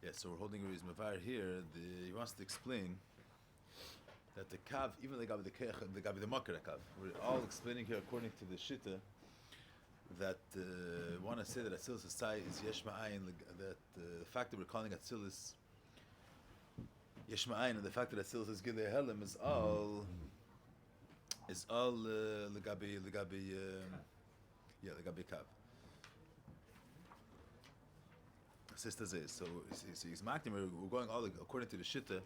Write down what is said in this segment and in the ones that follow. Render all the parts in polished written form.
Yeah, so we're holding his mavar here. He wants to explain that the kav, even the gabi the makar kav, we're all explaining here according to the shita that want to say that Atzilus Asai is yesh ma'ayin, that the fact that we're calling Atzilus yesh ma'ayin, and the fact that Atzilus is gilei helim is all legabi kav. Sister says so. He's marking. We're going all according to the shita.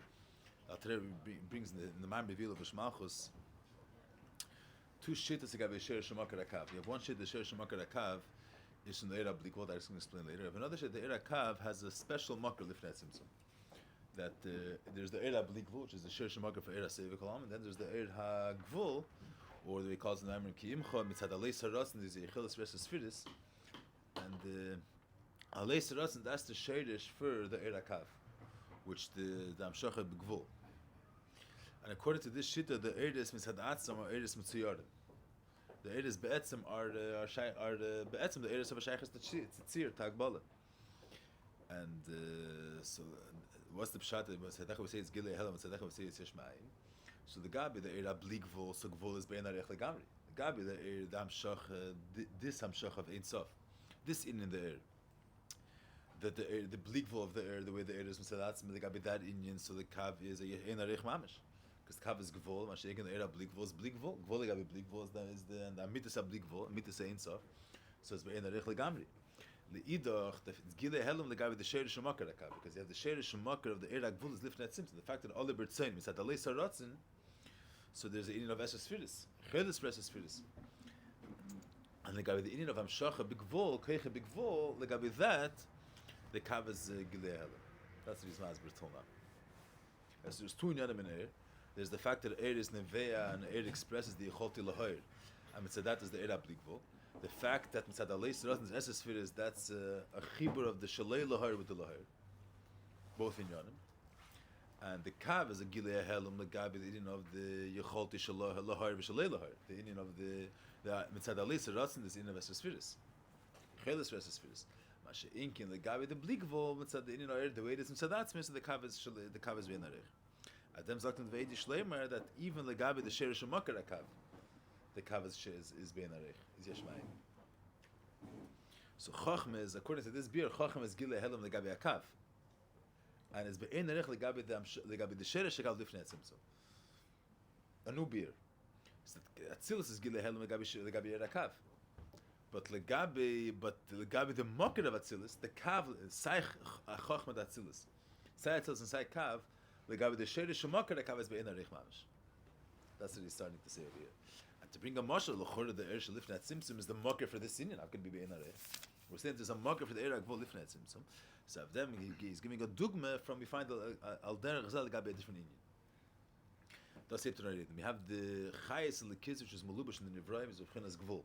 Today brings in the man reveal of Malchus two shittas agabe Shiur shemakar akav. You have one shit, the Shiur shemakar akav, is from the Adar I. That I'm going to explain later. You have another shit, the Adar akav has a special makar lifnei tzimtzum. That there's the Adar I, which is the Shiur shemakar for Adar Seivikolam, and then there's the Adar HaGvul, or the way calls the name Kiimcha mitzad alei saras, and there's the Yechilas versus Firis, and alei saras, and that's the shadish for the Adar akav, which the Hemshech begvul. And according to this shita, the eres mitzad atzam are eres mitzuyarim. The eres be'etzem are the be'etzem the eres of a shaychas tzir tagbala. And so what's the pshat? Tzedakah we say it's gilei helam, tzedakah we say it's yesh ma'ayin. So the gabi the era bli gvul, so gvul is be'en arech legamri. The gabi the Hemshech, this Hemshech of Ein Sof, this in the air. That the bli gvul of the air, the way the eres mitzad atzam, the gabi that inyan, so the kav is a ein arech mamish. Because kav is gvul, mashiach in the era bli gvul is bli gvul. Gvul legabi bli gvul is the amitas a bli gvul, amitas a Ein Sof. So it's be'en arech legamri. Leidach, it's gilei helam legabi the Shiur shemakar akav, because you have the Shiur shemakar of the era gvul is lifnei tzimtzum. The fact that all the bertzayin mitzad alei saratzin, so there's the inyan of eshes firis, chelis versus firis, and legabi the inyan of hamshacha bigvul, keicha bigvul, legabi that the kav is gilei helam. That's the reason why it's bertol now. As there's two inyanim in air. There's the fact that air is nevea and air expresses the yecholti lahoir, and mitzad that is the air ablikvul. The fact that mitzad alei saratzin is eshes firis, that's a chibur of the shalei lahoir with the lahoir, both in yanim. And the kav is a gilei helam legabi the inyan of the yecholti lahoir v'shalei lahoir, the inyan of the mitzad alei saratzin is inyan of eshes firis, chelis versus firis. Mashe inkin legabi the blikvul mitzad the inyan of the way it is mitzad atzmi, so the kav is v'enarech. Adem sagt in the Vedic Shleimer that even legabi the Shiur shemakar akav, the kav is bein arich, is yesh ma'ayin. So Chachma is, according to this beer, Chachma is gilei helam legabi akav, and it's bein arich legabi the Shiur shekav lifnei tzimtzum. A new beer. So Atzilus is gilei helam legabi akav, but legabi the makar of Atzilus, the kav sai Chachma da Atzilus, sai Atzilus and sai kav. The Shiur shemakar akav is be'en arich mamish. That's what he's starting to say over here. And to bring a mashal, l'chorah the air shelifnei tzimtzum is the makar for this inyan. How can it be be'en arich? We're saying there's a makar for the air agvul lifnei tzimtzum. So of them, he's giving a dugma from we find al derech zel legabi a different inyan. That's it to read. We have the chayes lekis, which is malubash in the nivraim, is b'chinas gvul.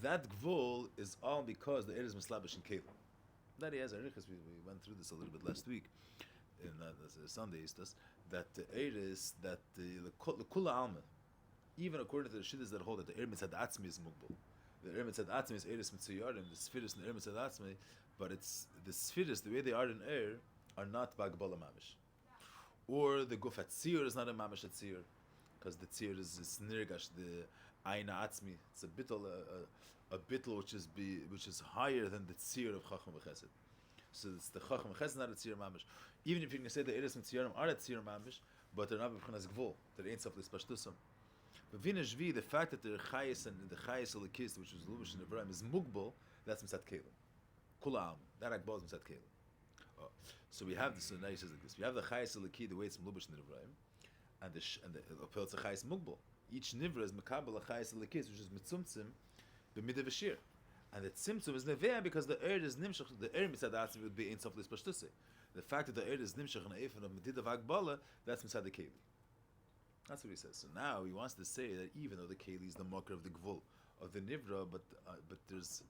That gvul is all because the air is mislabash in kelim. That he has a riches. We went through this a little bit last week. In Sunday is this, that the air is that the kula alma, even according to the shidduchs that hold that the air mitzad atzmi is mugbal. The air mitzad atzmi is eres mitzuyarim, the spheres in the air mitzad atzmi, but it's the spheres the way they are in air are not bagbala mamish. Or the guf at tzir is not a mamish at tzir, because the tzir is nirgash the aina atzmi. It's a bittul which is higher than the tzir of chacham v'chesed. So it's the chacham v'chesed not a tzir mamish. Even if you can say the eres mitzuyarim are a tzir mamish, but they're not b'chinas gvul. They're ein sof l'spashtusam. But vinashvi, the fact that the chayes and the chayes alikist, which was lubish in the Ibrahim, is mugbal, that's mitzat kelim. Kulam, that akbal is mitzat kelim. So we have this. So now he says like this: we have the chayes alikid, the way it's lubish in the Ibrahim, and the apel to chayes mugbal. Each nivra is mekabel a chayes alikist, which is mitzumtzim b'midav v'shir. And the tzimtzum is nevea because the air is nimshach. The air mitzad atzmi would be ein sof l'spashtuse. The fact that the air is nimshach and eifan of medidav agbala, that's mitzad the keli. That's what he says. So now he wants to say that even though the keli is the makar of the gvul of the nivra, but there's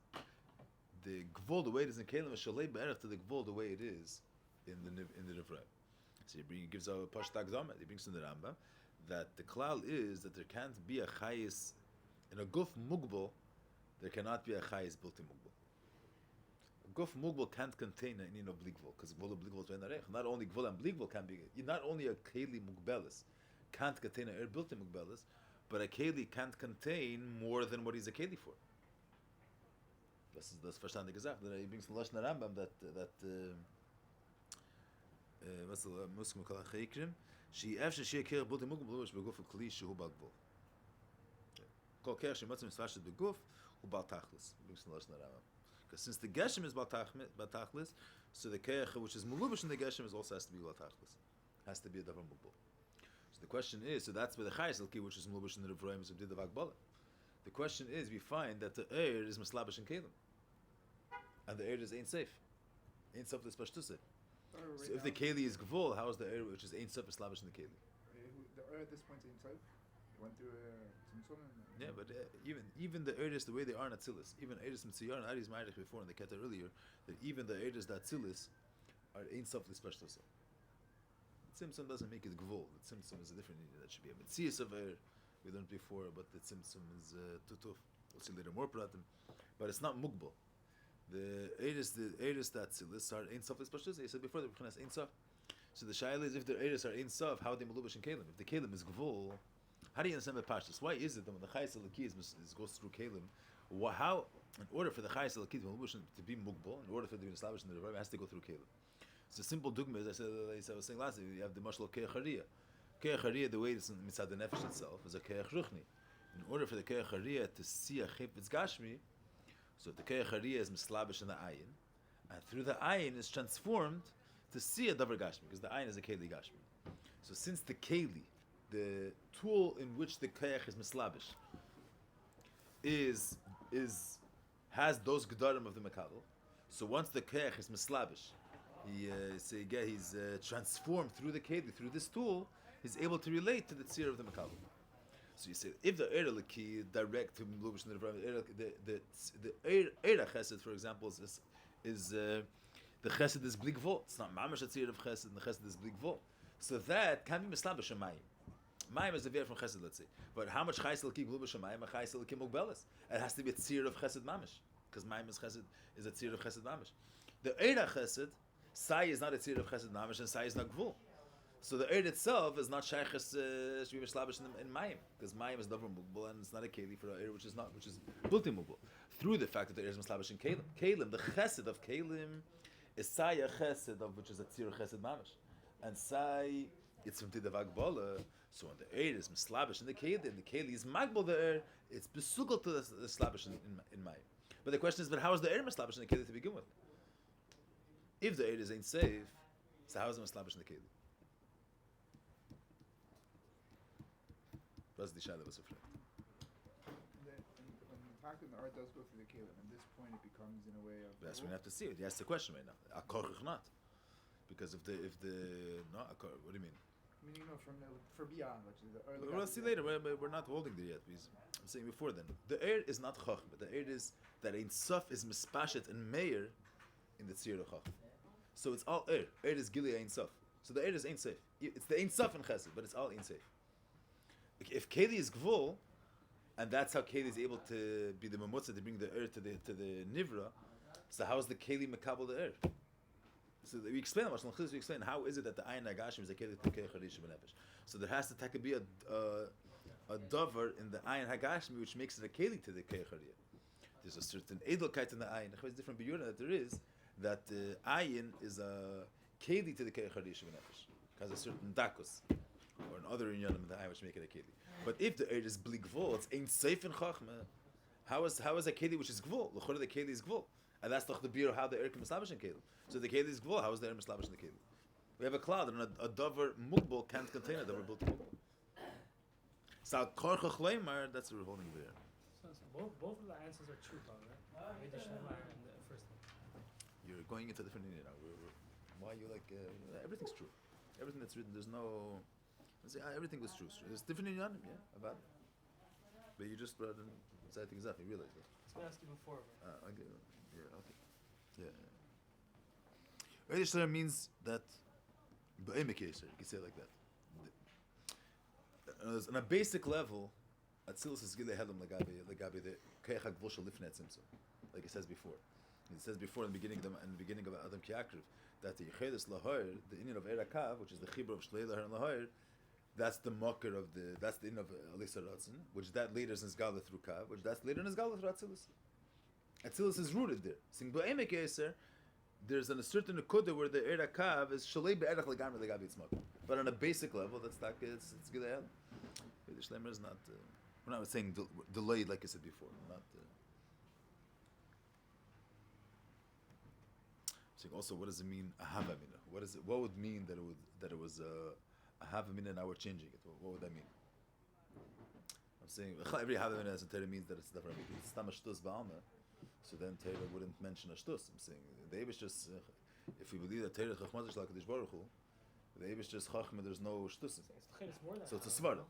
the gvul the way it is in kelim is shalei be'erach to the gvul the way it is in the nivra. So he gives a pashtag zamet. He brings in the Rambam that the klal is that there can't be a chayis in a guf mugbal. There cannot be a chayis built in mugbal. guf mugbal can't contain an inin of bligvul, because gvul of bligvul is v'enarech. Not only gvul and bligvul can be, not only a keli mugbelis can't contain an built-in mugbelis, but a keli can't contain more than what he's a keli for. Das verstandig gesagt. He brings the Lashon Rambam that what's the Muslim called יקריב? שאפשר שיהיה כרך בלתי מוגבל מלובש בגוף הכלי שהוא בעל גבול. כל כרך שמוצא מספשת בגוף הוא בעל תכלס. brings the Lashon Rambam. Because since the geshem is בעל tachlis, so the kech which is mulubish in the geshem is also has to be בעל tachlis. Has to be a davar mugbil. So the question is, so that's where the chayes which is mulubish in the Revroim is did the vakbala. The question is, we find that the air is mislabish in kelim, and the air is ain't safe. Ain't safe is pashtusa. So if the keli is gvul, how is the air which is ain't safe mislabish in the keli? The air at this point ain't safe. Went through some yeah, but even the Eidos, the way they are in Atzilus, even Eidos Mitziyar and Aris Ma'arich before in the Keter earlier, that even the Eidos that Atzilus are Ein Sof L'Spashto So. Tzimtzum doesn't make it Gvul. The Tzimtzum is a different unit. That should be a Metzias of Eir. We learned before, but the Tzimtzum is Tutuf. We'll see later more Pratim. But it's not Mugbal. The Eidos that Atzilus are Ein Sof L'Spashto So. He said before, the B'chinas Ein Sof. So the Shaila is, if the Eidos are Ein Sof, how are they Melubash and Kalim? If the Kalim is Gvul, how do you understand the pashtus? Why is it that when the chayes alakis goes through kalim, how in order for the chayes alakis to be mugbal, in order for it to be established in the Rebbe, it has to go through kalim. It's a simple dogma, as I was saying last week. You have the mashal keach hariyah. Keach hariyah, the way it's mitzad the nefesh itself, is a keach ruchni. In order for the keach hariyah to see a chayfetz gashmi, so the keach hariyah is mislabish in the ayin, and through the ayin is transformed to see a davar gashmi, because the ayin is a keli gashmi. So since the keli, the tool in which the kayach is mislabish has those gedarim of the makabel. So once the kayach is mislabish, he's transformed through the keli, through this tool, he's able to relate to the tzir of the makabel. So you say, if the ereliki direct to mlubish in the era chesed, for example, is the chesed is bligvol. It's not mamash a tzir of chesed, and the chesed is bligvol. So that can be mislabish a mayim. Mayim is the veer from chesed, let's say. But how much chayes l'ki glubish mayim, a chayes l'ki mugbelis? It has to be a tzir of chesed mamish, because mayim is chesed, is a tzir of chesed mamish. The eira chesed, sai is not a tzir of chesed mamish, and sai is not gvul. So the eir itself is not shayches shvi mishlabish in mayim, because mayim is davar mugbel, and it's not a keli for the eir which is built in mugbel. Through the fact that the eir is mishlabish in kelim. Kelim, the chesed of kelim, is sai a chesed of which is a tzir of chesed mamish, and sai it's from the vagbala. So when the air is mislabish in the keli is magbal the air, it's besugal to the slabish in mayim. But the question is, but how is the air mislabish in the keli to begin with? If the air is ain't safe, so how is it mislabish in the keli? That's the shadow was reflect. The fact that the art does go through the kelim, at this point it becomes in a way of. That's when we have to see it. He asked the question right now. Akorch not, because if the no, what do you mean? Meaning, for beyond, which is the early. We'll see later. We're not holding there yet. I'm saying before then. The air is not chachma. The air is that Ein Sof is mispashet and Meir in the tzir of chachma. So it's all air. Air is gili Ein Sof. So the air is Ein Sof. It's the Ein Sof in chesed, but it's all Ein Sof. If keli is gvul, and that's how keli is able to be the mamutza to bring the air to the nivra. So how is the keli makabel the air? So we explain that much. We explain how is it that the ayin hagashim is a keli to keich harish b'nefesh. So there has to be a dover in the ayin hagashim which makes it a keli to the keich hariyah. There's a certain edelkeit in the ayin. It's different biyura that there is that the ayin is a keli to the keich harish b'nefesh. It has a certain dakus or another inyanim in the ayin which make it a keli. But if the air is bli gvul, it's ain't safe in chachma. How is a keli which is gvul? L'chora the keli is gvul. And that's the bir of how the air can mislabish in kelim. So the keli is gvul. How is the air mislabish in the kelim? We have a cloud, and a dover mugbal can't contain a dover built mugbal. So korchach leimar, that's what we're holding there. So both of the answers are true, right? The Shema and the first one. You're going into different Indian now. Why you like everything's true. Everything that's written, there's no. Everything was true. There's different Indian, yeah, about it. But you just brought in side things up. You realize that. So I asked you before. Okay. Yeah, okay. Yeah. Hachodesh means that B'emek Yisrael, you can say it like that. On a basic level, Atzilus is Gilei Helam Lagabi the Keich HaGvul Shel Lifnei Tzimtzum, like it says before. It says before in the beginning of Adam ki Yakriv that the Hachodesh lahor, the inyan of Erakav, which is the chibur of Shlei lahor and lahor, that's the mocker of that's the inyan of Alisa Ratzin, which that later is Nizgala through Kav, which that's later Nizgala through Atzilus. Atzilus is rooted there. Sing Ba'emek Yeser, there's a certain Nekuda where the Erakav is Shalei Be'erach Legamri Legabi Tzmak. But on a basic level, that's like it's Gilehel. The Shlemer is not. We're not saying delayed like I said before. Not. Saying also, what does it mean? Ahavamina. What is it? What would mean that it was ahavamina? Now we're changing it. What would that mean? I'm saying every ahavamina as a Torah means that it's different. It's stamashtus ba'alma. So then Torah wouldn't mention a shtus. I'm saying the Eibush just if we believe that Torah chachmah is like Hakadosh Baruch Hu, the Eibush just chachmah. There's no shtus. So it's a svara.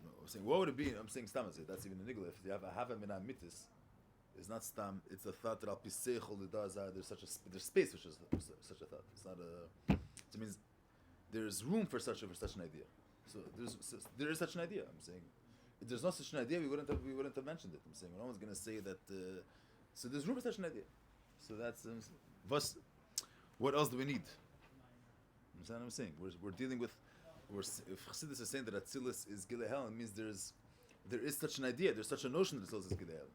No, I'm saying what would it be? I'm saying stam. That's even a nigla. If you have a ahavamina mitis. It's not stam. It's a thought that al piseichol l'dazar. There's there's space which is such a thought. It's not a. It means there's room for such an idea. So there is such an idea. I'm saying if there's not such an idea, we wouldn't have mentioned it. I'm saying no one's going to say that. So there's room for such an idea. So that's what else do we need? You understand what I'm saying? We're dealing with. If Chassidus is saying that Atzilus is Gilehel, it means there is such an idea. There's such a notion that Atzilus is Gilehel.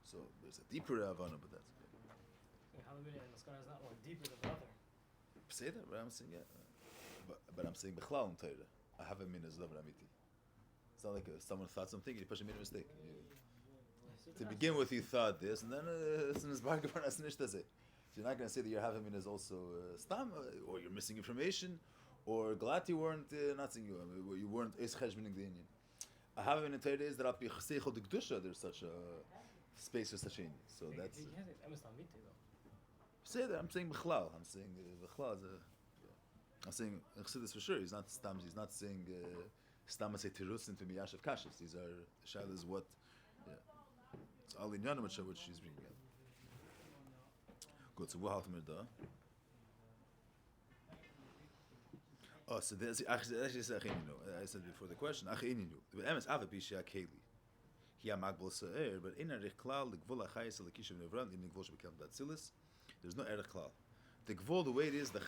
So there's a deeper Havana, but that's okay. Hallelujah, and the sky is not more deeper than the other. Say that, but I'm saying but I'm saying Bechlal in Torah. I have a min as Davar Amiti. It's not like someone thought something, you push made a mistake. To begin with, you thought this, and then it's in his bargain for us. So you're not going to say that your having min is also stam, or you're missing information, or glad you weren't not saying you weren't es cheshbening the Indian. I have in Torah is that after Chaseichol the Kedusha, there's such a space for such a so that's. He has it though. Say that I'm saying Bechlal. I'm saying Bechlal is I'm saying Chassidus for sure. He's not stam. He's not saying stam say tirusin to miyashav kashas. These are shalas what. Yeah, it's all in Yana which she's bringing out. Good. So we'll have to da. Oh, so there's actually I said before the question. Achininu. The emes ava bishya keli. But in a rechlal the gvul achayis lekishav nevran in the gvul shebekam datzilis. There's no erech klal. The gvul, the way it is, the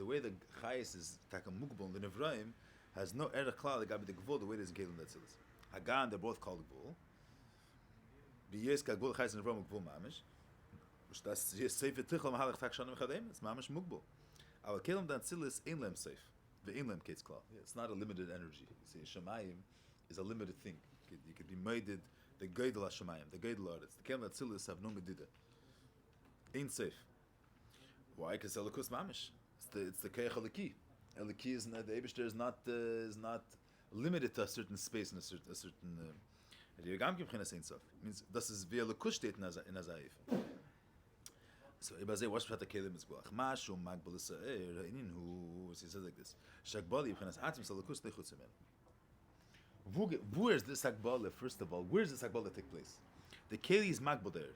way the chayis is takamukbol the nevraim has no erech klal. The gabi the gvul, the way it is in kelim datzilis. Hagan, they're both called gvul. Biyes kagvul chayis and nevraim gvul mamish. Which that's sefer tichel mahalach tak shanim chadem. It's mamish mukbol. Our kelim datzilis ein lem seif. The ein lem kates klal. It's not a limited energy. You see, shemayim is a limited thing. You could be made the Geidel HaShemayim, the Geidel Aretz. The Kelim Atzilis have no medida. Ain't safe. Why? Because Elikus Mamish. It's the Keich Eliki. Eliki is not, the Eibishter is not limited to a certain space and a certain. Means this is via Elikus state in Azayif. So Ibazeh, what's Pshat HaKelim is Gulach? Mashu Magbal Yisrael, he says like this. Shakbali Yibchenas Atzim Salikus Lechutz Amen. Where's this Hagbala, first of all? Where's this Hagbala take place? The Keli is Magbal there.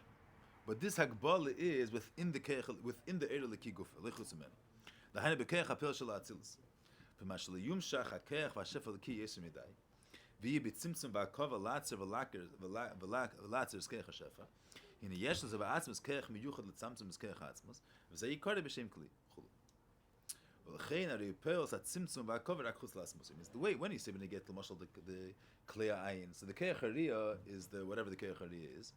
But this Hagbala is within the Eir Leki Gufa, Lechutz Amen. The Haine Bekeach HaPel Shel HaAtzilus. V'mashal Yumshach HaKeach VaShefel Leki Yesem Yedai. V'yi b'tzimtzum v'akova latzer v'latzer Zkeach HaShefa. Hine Yeshel Zeva'atzmus Keach Miyuchad L'tzamtzum Zkeach HaAtzmus. V'zei Yikari B'Shem Kli. Means the way when you say when you get the klei ayin, so the kei haria is the whatever the kei haria is,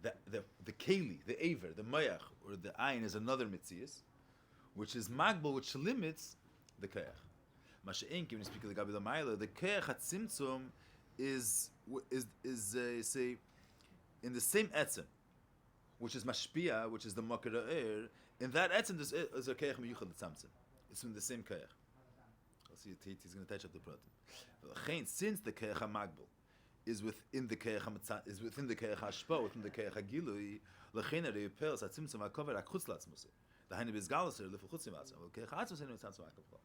the keli, the aver, the mayach or the ayin is another mitzias, which is magbal, which limits the kei. Masha'enki when you speak of the gabi the ma'ila, the kei hatzimtzum is say in the same etzem, which is mashpia, which is the makar air. In that etzem is a kei miyuchad l'tzamtzum. It's from the same keich. I'll see he's going to touch up the pratim. Since the keich magbal is within the keich is within the keich hashpa, within the keich hagilui, l'chein reipels atzimtzum hakover akchutz latzmuse. The haine bizgalos er lefel chutzim atzim. Well, keich atzmus haine mitzamtzum hakavla.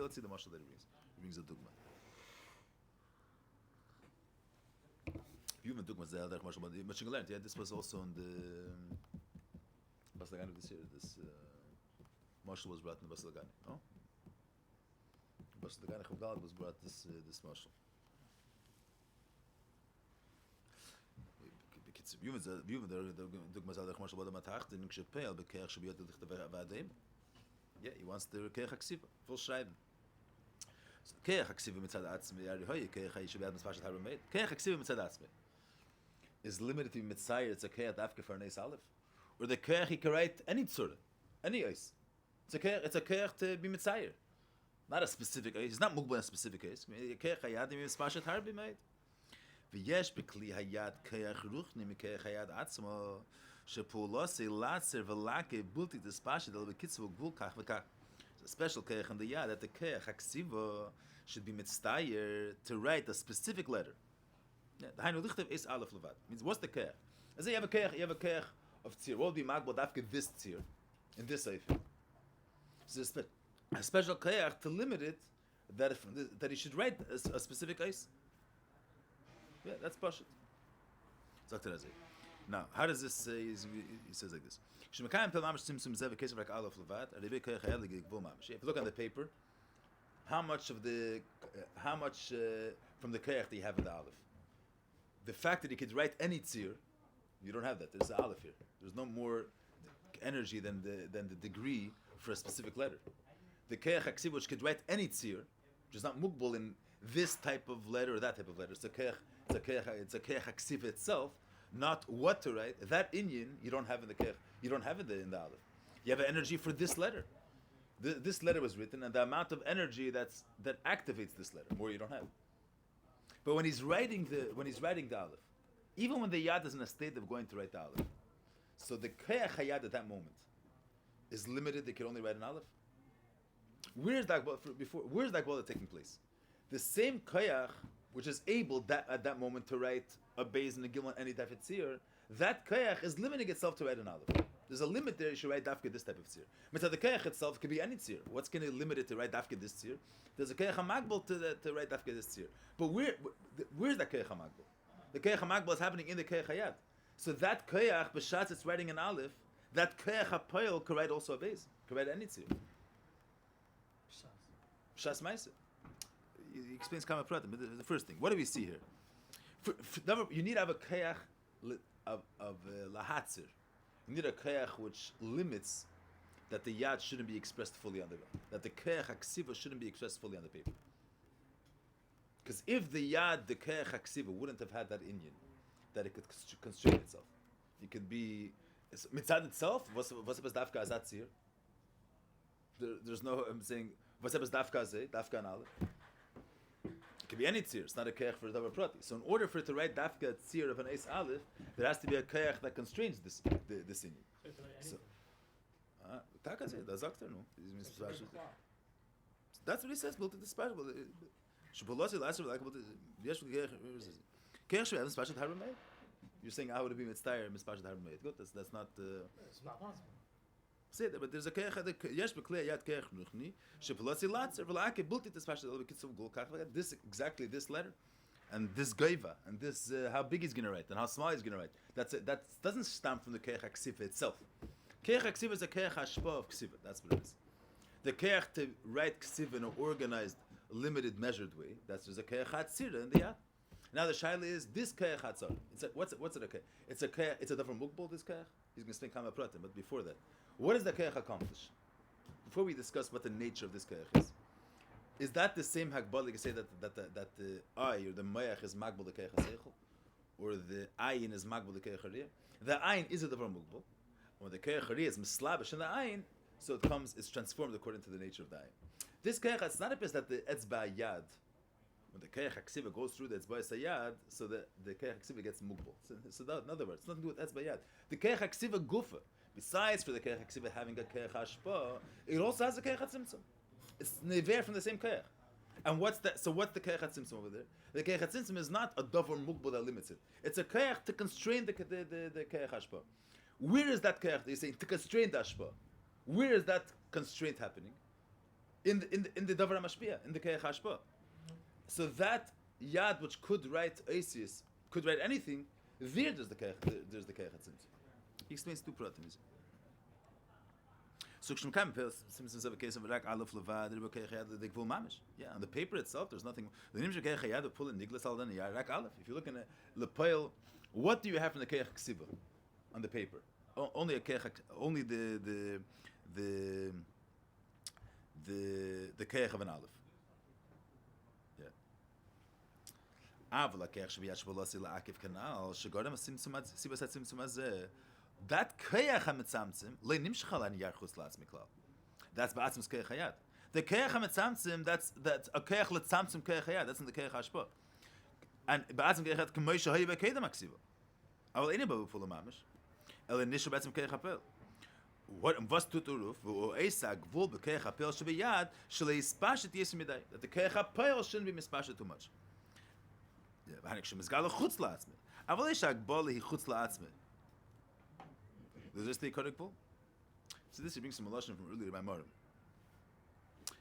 Let's see the mashal that he brings. He brings a dogma. Human dogma is the other mashal, but you learned. Yeah, this was also in the Baslagan of this year. This. Marshal was brought in the Baslagani, no? Baslagani Chavdal was brought this Marshal. ויובן דוגמה זה כמו של בודם התחתן, כשפעל בכך שביד לכתב ועדים. Yeah, he wants the כרך הכסיבה, full schreiben. כרך הכסיבה מצד עצמי, הרי כרך הישביית מספר של הרמית. כרך הכסיבה מצד עצמי is limited to Mitzayir, it's a kech dafke for an Eis Aleph. Or the kech he can write any tzura, any Eis. It's a kech to be Mitzayir. Not a specific Eis, it's not mugba in a specific Eis. Kech hayad im spashat harbi made. V'yesh bekli hayad kech ruchni mi kech hayad atzmo, shepulose latzer v'lake bulti despashat el bekitzu gvul kach v'kach. It's a special kech on the yad that the kech haksiva should be Mitzayir to write a specific letter. Yeah, the Hainu Lichtav is Aleph Levad. Means what's the kech? As you have a kech of tzir. What would be magbal dafke this tzir in this sefer? So a special kech to limit it that he should write a specific ice. Yeah, that's pashut. Now, how does this say? He says like this. If you look on the paper, how much from the kech do you have in the aleph? The fact that you could write any tzir, you don't have that. There's an aleph here. There's no more energy than the degree for a specific letter. The keach haksiv, which could write any tzir, which is not mugbal in this type of letter or that type of letter. It's a keach haksiv itself, not what to write. That inyan you don't have in the keach. You don't have it in the aleph. You have an energy for this letter. This letter was written, and the amount of energy that activates this letter, more you don't have. But when he's writing the aleph, even when the yad is in a state of going to write the aleph, so the keach hayad at that moment is limited. They can only write an aleph. Where's that taking place? The same keach which is able at that moment to write a beis and a gimel any type of tzir, that keach is limiting itself to write an aleph. There's a limit there. You should write dafke this type of tzir. But the keach itself could be any tzir. What's going to limit it to write dafke this tzir? There's a keach hamagbal to write dafke this tzir. But where's that keach hamagbal? The keach hamagbal is happening in the keach hayad. So that keach b'shatz it's writing an aleph. That keach hapoil could write also a beis. Could write any tzir. Shas ma'aseh. He explains kama pratim. The first thing. What do we see here? You need to have a keach of lahatzir. You need a keach which limits that the yad shouldn't be expressed fully on the ground. That the keach haksiva shouldn't be expressed fully on the paper. Because if the keach haksiva wouldn't have had that inyan, that it could constrain itself. It could be mitzad itself. What's dafka azatzir? There's no. I'm saying what's dafka azeh dafka an aleph. It could be any tzir. It's not a keach for davar prati. So in order for it to write dafka tzir of an eis aleph, there has to be a keach that constrains this inyan. So, that's what he says. Built it special. You're saying I would be mitzvah mispashat harmei. Good. That's not. It's not possible. Say that, but there's a keich. Yes, b'klei yad keich nuchni. Shepulasi latzer v'laake built it special. This exactly this letter, and this gaiva, and this how big he's going to write, and how small he's going to write. That doesnn't stem from the keich haksiva itself. Keich haksiva is a keich hashpa of ksiva. That's what it is. The keich to write ksiva in an organized, limited, measured way. That's just a keich hatzira in the yad. Now the shaila is this keich hatzar. What's it a keich? It's a different mukbal. This keich. He's going to spend kama pratim. But before that, what does the keich accomplish? Before we discuss what the nature of this keich is that the same hagbal? You say that the eye or the mayach is magbal the keich haseichel, or the ayin is magbal the keich hariyah? The ayin is a different mukbal. When the keich hariyah is mislabish in the ayin, so it's transformed according to the nature of the ayin. This keich, it's not a place that the etzba yad. When the keich haksiva goes through the etzba yad, so the keich haksiva gets mukbal. So that, in other words, it's nothing to do with etzba yad. The keich haksiva gufa. Besides for the keich haksiva having a keich hashpa, it also has a keich hatzimtzum. It's never from the same keich. And what's that? So what's the keich hatzimtzum over there? The keich hatzimtzum is not a davar mukbal that limits it. It's a keich to constrain the keich hashpa. Where is that keich? You're saying to constrain the hashpa. Where is that constraint happening? In the davar mashpia, in the keich hashpa. So that yad which could write Asius, could write anything, there's the keich hatzimtzum. He explains two pratim. So Shum Kam Simpsons have a case of Rak Aleph Levad, the keich hayad the gvul mamish. Yeah, on the paper itself, there's nothing. The name keich hayad pull in niglas al then Rak Aleph. If you look in a lepoil What do you have from the keach ksiva on the paper? Only a keach, only the keach of an aleph. Yeah. Avla keach shviyat shvolasi la'akiv kanal shegodem simtzum sibasat simtzum azeh. That keach hamitzamtzim le nimshchal an yarchus la'atzmi klal. That's ba'atzmos keach hayad. The keach hamitzamtzim, that's a keach letzamtzim keach hayad. That's in the keach hashpa. And ba'atzm keach hayad k'moisha hayi b'kedem aksiva. Aval eni babu full mamish. El nishu ba'atzm keach hapel. What was tut uruf v'o eisa gvul b'keach hapel shebiyad shalei ispashet yesim midai. That the keach hapel shouldn't be mispashet too much. Yeah, v'hanik shemizgal chutz la'atzmi. Aval eisa gbol hi chutz la'atzmi. Does this stay correct, Paul? So this he brings some lashon from earlier by Morim.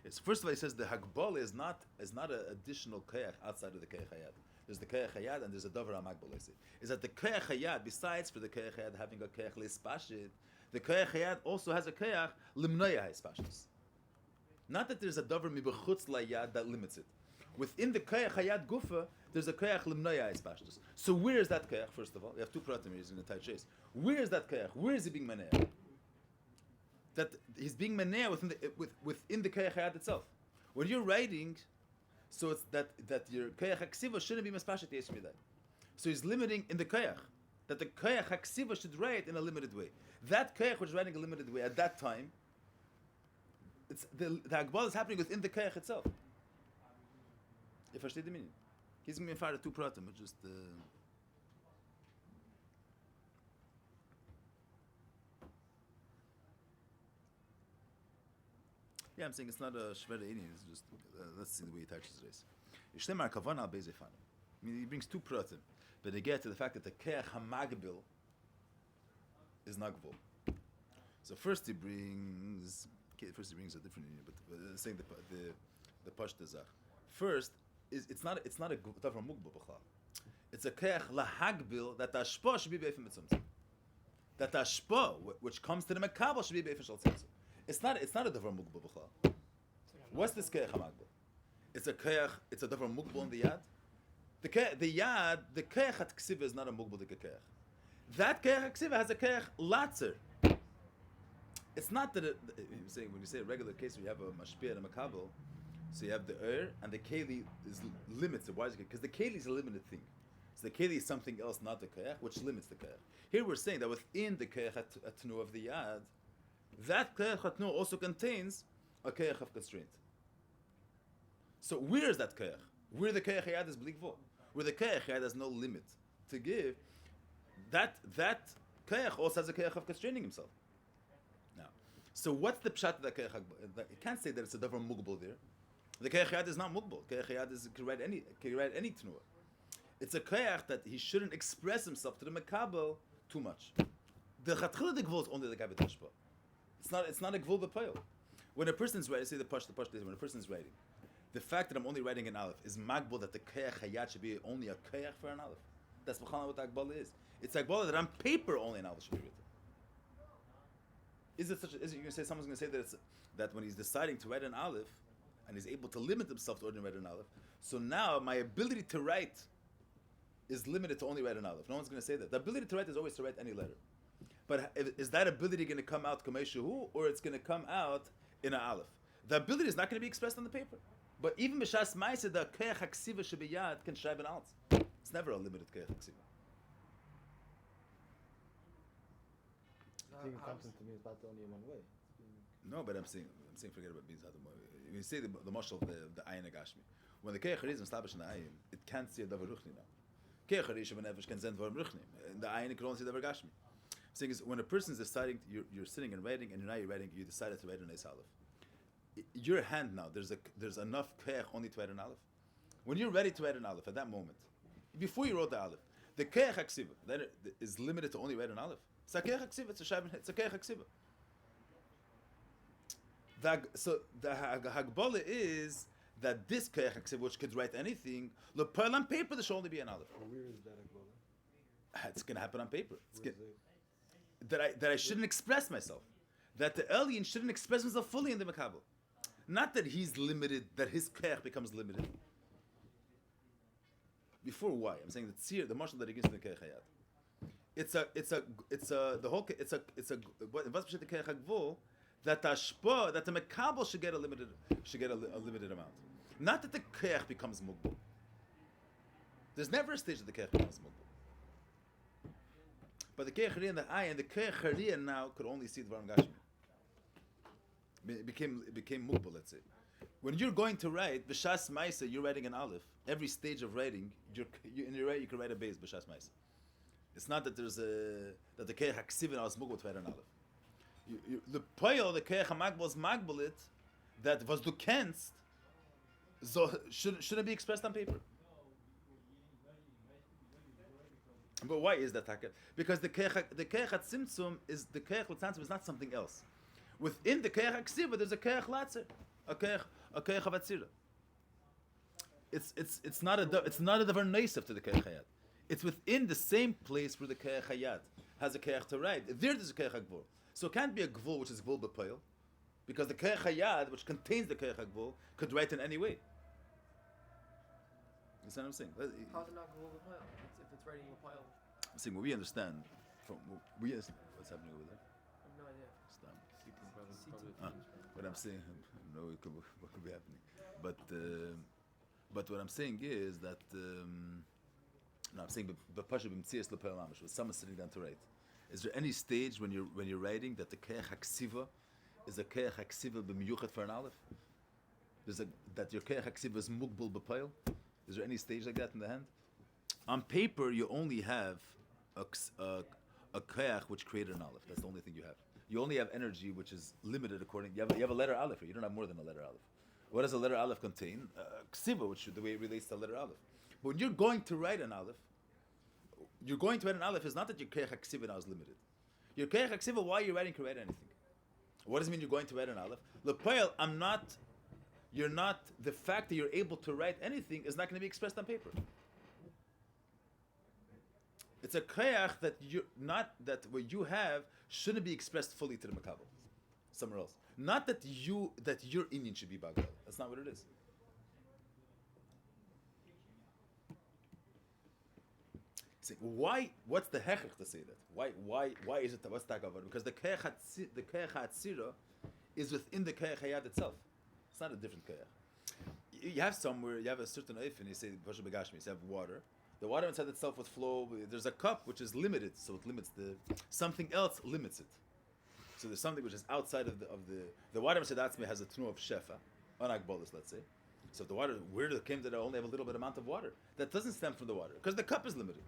It's first of all he says the hagbal is not an additional keach outside of the keach hayad. There's the keach hayad and there's a davar hamagbal. Is that the keach hayad, besides for the keach hayad having a keach leispashit, the keach hayad also has a keach limnoya haispashis. Not that there's a davar mibechutz layad that limits it. Within the keach hayad gufa, there's a keach limnoya haispashis. So where is that keach? First of all, we have two pratim here in the tight chase. Where is that keach? Where is he being maneh? That he's being maneh within the keach hayad itself. When you're writing, so it's that your keach haksiva shouldn't be mispashet yesh midai. So he's limiting in the keach that the keach haksiva should write in a limited way. That keach which is writing a limited way at that time, it's the hagbal is happening within the keach itself. If I state the meaning, he's going to be far two pratim, which just. Yeah, I'm saying it's not a shveda ini. It's just let's see the way he touches this. Ishtemar kavan al bezefan. I mean, he brings two pratim, but they get to the fact that the keach hamagbil is nagvul. So first he brings a different ini, but saying the pashta zach. First it's not a davar mugbal b'chal. It's a keach lahagbil that the ashpa should be beifim mitzumtzum. That the ashpa which comes to the makabel should be beifim shal tzimtzum. It's not a davar mugbal b'chal. What's this keach hamagbal? It's a davar mugbal in the yad. The keach at ksiva is not a mugbal the keach. That keach at ksiva has a keach latzer. It's not that I'm saying when you say a regular case where you have a mashpia and a makabel, so you have the and the keli is limited. Why is it? Because the keli is a limited thing. So the keli is something else, not the keach, which limits the keach. Here we're saying that within the keach atnu of the yad, that keach atnu also contains a keach of constraint. So where is that keach? Where the keach yad is blikvo, where the keach yad has no limit to give, that keach also has a keach of constraining himself. Now, so what's the pshat of the keach? You can't say that it's a davar mugbal there. The keach yad is not mugbal. Keach yad can write any tnuah. It's a keach that he shouldn't express himself to the makabel too much. The chatchila de gvul is only the gabet hashpa. It's not a gvul b'payil. When a person's writing, say the pashta is when a person's writing, the fact that I'm only writing an aleph is magbal that the keach hayat should be only a keach for an aleph. That's what the agbala is. It's agbala that on paper only an aleph should be written. Is it you going to say someone's going to say that when he's deciding to write an aleph and he's able to limit himself to only write an aleph, so now my ability to write is limited to only write an aleph. No one's going to say that. The ability to write is always to write any letter. But is that ability going to come out kameshahu, or it's going to come out in an aleph? The ability is not going to be expressed on the paper. But even b'shas ma'aseh, the keach haksiva shebiyad can shayv an alt. It's never a limited keach haksiva. Being something to me is about only in one way. No, but I'm saying forget about being zadam. You say the mashal of the ayin agashmi. When the keach harizim establish in the ayin, it can't see a davar ruchni now. Keach harizim v'nefesh can send dvarim ruchni. In the ayin, it can only see davar gashmi. I'm saying is when a person is deciding, you're sitting and writing, and now you're writing, you decided to write an aleph. Your hand now, there's enough keach only to write an aleph. When you're ready to write an aleph at that moment, before you wrote the aleph, the keach haksiva that is limited to only write an aleph. It's a keach haksiva. It's a keach haksiva. So the hagbala is that this keach haksiva, which could write anything, the pearl on paper there should only be an aleph. Where is that hagbala? It's going to happen on paper. That I shouldn't express myself. That the alien shouldn't express himself fully in the makabel. Not that he's limited, that his keach becomes limited. Before why? I'm saying the tzir, the marshal that he gives to the keach hayat. it's a the whole it's a what the keach hagvul that the ashpa that the mekabel should get a limited amount. Not that the keach becomes mugbal. There's never a stage that the keach becomes mugbal. But the keach hariyah and the eye and the keach hariyah now could only see the Dvarim Gashmi. It became mugbal. Let's say when you're going to write b'shas ma'isa, you're writing an aleph. Every stage of writing, you can write a base b'shas ma'isa. It's not that there's that the keich haksiv now is mugbal to write an aleph. The poil the keich hamagbal is magbalit that was du kennst so shouldn't be expressed on paper. But why is that taka? Because the keich hatzimtzum is the keich l'tzantzum is not something else. Within the keich haksiva there's a keich latzer, a keich havatzira. It's not a davar neisef to the keich hayat. It's within the same place where the keich hayat has a keich to write. There's a keich hagvul. So it can't be a gvul which is gvul b'poil, because the keich hayat which contains the keich hagvul could write in any way. You see what I'm saying? How's it not gvul b'poil? If it's writing b'poil. I'm saying what we understand what's happening over there. I have no idea. What I'm saying, I don't know what could be happening, but what I'm saying is that I'm saying but pasha b'mtzias l'poil mamish, with someone sitting down to write. Is there any stage when you're writing that the keich haksiva is a keich haksiva b'miyuchat for an aleph? That your keich haksiva is mugbal b'poil? Is there any stage like that in the hand? On paper, you only have a keich which created an aleph. That's the only thing you have. You only have energy which is limited according. You have a letter aleph. You don't have more than a letter aleph. What does a letter aleph contain? Ksiva, which the way it relates to a letter aleph. But when you're going to write an aleph, is not that your keich haksiva now is limited. Your keich haksiva, why you're writing, can write anything. What does it mean you're going to write an aleph? L'poel, you're not. The fact that you're able to write anything is not going to be expressed on paper. It's a keich that what you have shouldn't be expressed fully to the makabel, somewhere else. Not that your inyan should be bagal. That's not what it is. Saying, why? What's the hechech to say that? Why is it that what's tagavar? Because the keich hatzira is within the keich hayad itself. It's not a different keich. You have a certain eif, and you say pasha begashmi. You have water. The water inside itself would flow. There's a cup which is limited, so it limits something else limits it. So there's something which is outside of the water inside atzmi has a tnu of shefa, on agbolis, let's say. So if the water, where it came that I only have a little bit amount of water, that doesn't stem from the water because the cup is limited.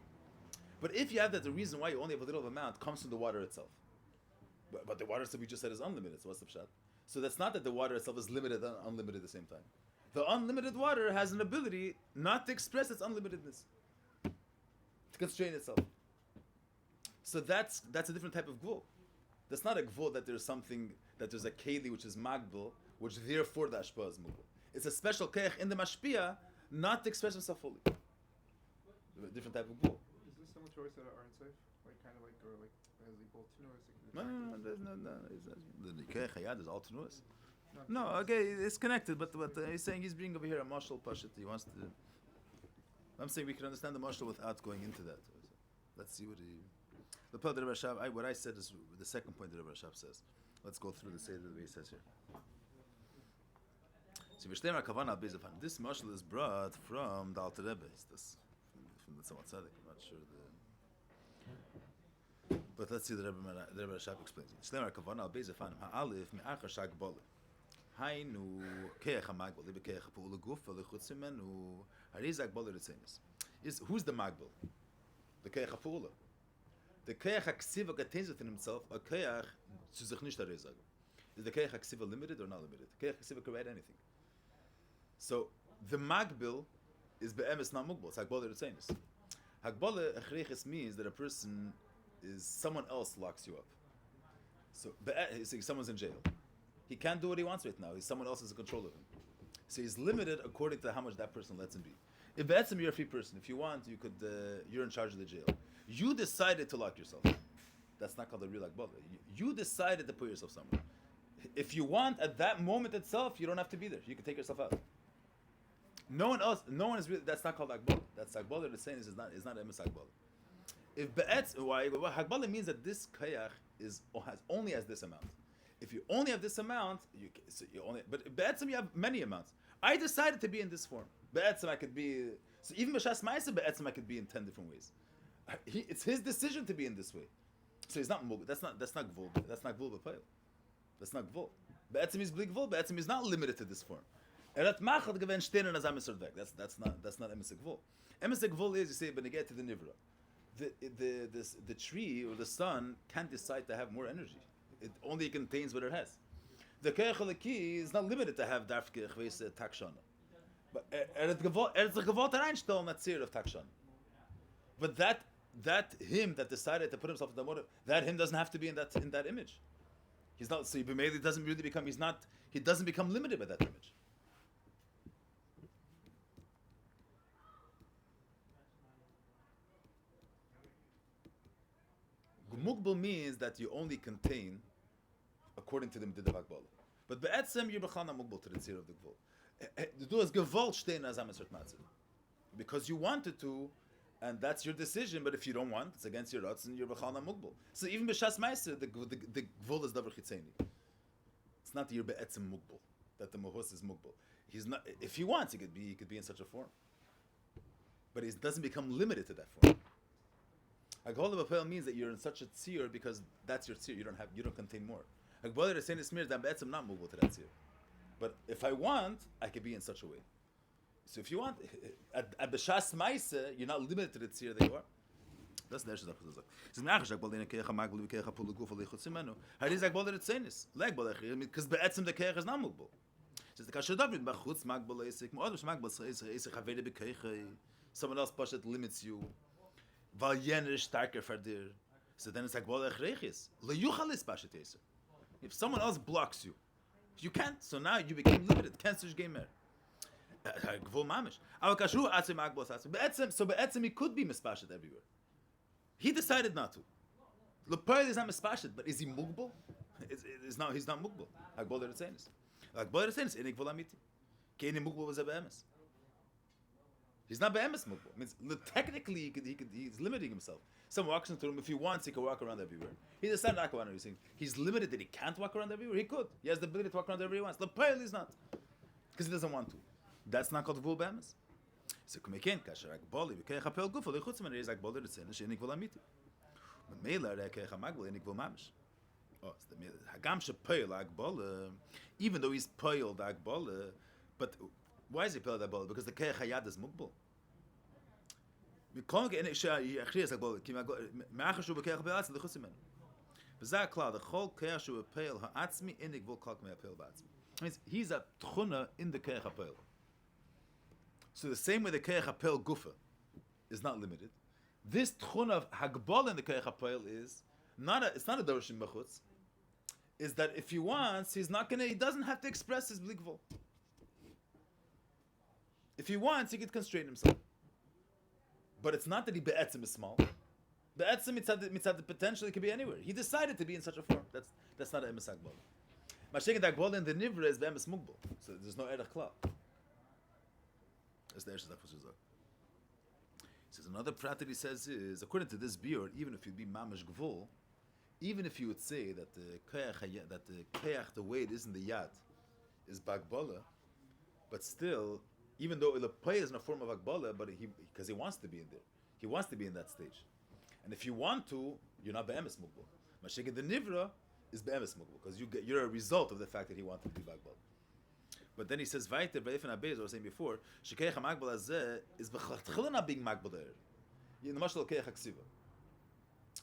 But if you have that, the reason why you only have a little amount comes from the water itself. But the water, so we just said, is unlimited. So what's the pshat? So that's not that the water itself is limited and unlimited at the same time. The unlimited water has an ability not to express its unlimitedness, to constrain itself. So that's a different type of gvul. That's not a gvul that there's a keli which is magdul, which therefore the ashpa is mugvul. It's a special keich in the mashpia not to express himself fully. A different type of gvul. Is this similar to what I said aren't safe? Or as equal to No. The keich hayad is all tenuas. No, okay, it's connected, but he's saying he's bringing over here a marshal pashit. He wants to. I'm saying we can understand the marshal without going into that. Let's see what what I said is the second point that Rabbi Rashab says. Let's go through the seder the way he says here. So this marshal is brought from the Alter Rebbe. From the Tzemach Tzedek. I'm not sure but let's see the Rebbe Rashab explains it. Shleimar kavan al bezefan ha'alif me'achar shagbole. Hainu keich ha'magbol keich ha'pul guf v'lechutz mimenu harizak bole ritzenis. Who's the magbol? The keich ha'pula. The keich ha'ksiva contains within himself a keich shuzich nish harizak. Is the keich ha'ksiva limited or not limited? The keich ha'ksiva can write anything. So the magbol is be'emes not mugbol. It's hagbole ritzenis. Hagbole achreiches means that a person is someone else locks you up. So someone's in jail. He can't do what he wants right now. Someone else is in control of him. So he's limited according to how much that person lets him be. If be'etzem you're a free person, if you want, you could. You're in charge of the jail. You decided to lock yourself. That's not called a real akbala. You decided to put yourself somewhere. If you want, at that moment itself, you don't have to be there. You can take yourself out. No one is really. That's not called akbala. That's akbala. The saying is not emes akbala. if be'etz, why Hagbala means that this kayach only has this amount. If you only have this amount, but be'etzim you have many amounts. I decided to be in this form. Be'etzim I could be, so even b'shas ma'aseh be'etzim I could be in 10 different ways. It's his decision to be in this way. So he's not mugul. That's not gvul. That's not gvul b'payil. That's not gvul. Be'etzim is bli gvul. Be'etzim is not limited to this form. Erat machad gewen stehen as am sordek. That's not emes gvul. Emes gvul is, you say, when you get to the nivra, the tree or the sun can't decide to have more energy. It only contains what it has. The keich halaki is not limited to have darfke chveis takshana. But the gevot reinstellen that tzir of takshana. But that him that decided to put himself in the motive, that him doesn't have to be in that image. He's not. So he doesn't really become. He doesn't become limited by that image. Mugbal means that you only contain according to the Medid of Akbala. But be'etzem you're b'chana mugbal to the tzir of the gvul. The do as gewalt shtein as amesert matzir. Because you wanted to, and that's your decision. But if you don't want, it's against your rats, and you're b'chana mugbal. So even b'shas meiser, the gvul is davar chitzeni. It's not your be'etzem mugbal that the mohus is mugbal. He's not. If he wants, he could be in such a form. But he doesn't become limited to that form. Hachodesh b'pel means that you're in such a tzir because that's your tzir. You don't contain more. Hachodesh is saying this means that be'etzem not movable to that tzir. But if I want, I can be in such a way. So if you want, at b'shas ma'aseh, you're not limited to the tzir that you are. That's the Eshaz HaChazak. It says, "Me'achas Hachodesh keich ha'magul v'keich ha'pul l'guf ha'leichutz imenu." How is Hachodesh tzenis? Le'Hachodesh, because be'etzem the keich is not movable. It says, "The kasher David b'chutz magbal eisik, mo'odem sh'magbal eisik havede b'keich." Someone else pashat limits you. Weil jener is starker for dir. So then it's like, well, if someone else blocks you, you can't. So now you became limited. Can't switch game mer. So be'etzem he could be mispashet everywhere. He decided not to. L'poil is not mispashet, but is he mugbal? He's not mugbal. Hagbol eretzenis. Hagbol eretzenis enik vol amiti. Ki enik mugbal was a be'emes. He's not be'emes mugbal. Means technically he's limiting himself. Someone walks into a room. If he wants, he can walk around everywhere. He decided not to walk around everywhere. He's limited that he can't walk around everywhere. He could. He has the ability to walk around everywhere he wants. L'poil is not, because he doesn't want to. That's not called vul be'emes. So kumeken kasher akboli v'keich ha'pel gufo leichutz men is akboli ritzena she'enik vol amiti. Meila re'keich ha'magbol enik vol mamish. Oh, it's the hagam she'poil akbol, even though he's poiled akbol, but why is he poiled akbol? Because the keich hayad is mugbal. Mikol ke yachrias akbol ki ma'achashu v'keich ha'pel leichutz men. V'zeh klal the chol keich shu v'peil ha'atzmi enik vol kol k'mei ha'peil ba'atzmi. Means he's a tchuna in the keich ha'peil. So the same way the keich ha'peil gufa is not limited, this tchuna of hagbal in the keich ha'peil is it's not a darushim b'chutz. Is that if he wants, he doesn't have to express his blikvol. If he wants, he could constrain himself. But it's not that he be'etzim is small. Be'etzim mitzad potentially could be anywhere. He decided to be in such a form. That's not a emes hagbal. Mashik and hagbal in the nivra is be'emes mugbal. So there's no erech klal. That's the Eshaz HaChazak. He says another prat that he says is, according to this biur, even if you'd be mamash gvul, even if you would say that the keach, the way it is in the yad, is bagbala, but still, even though the pay is in a form of agbala, but because he wants to be in there, he wants to be in that stage, and if you want to, you're not be'emes mugbal. Mashik the nivra is be'emes mugbal because you're a result of the fact that he wanted to be bagbala. But then he says, "Vayter be'efen abez," as I was saying before, "Shekeich ha'magbal hazeh is b'chatchila not being magbal there." In the mashal keich haksiva.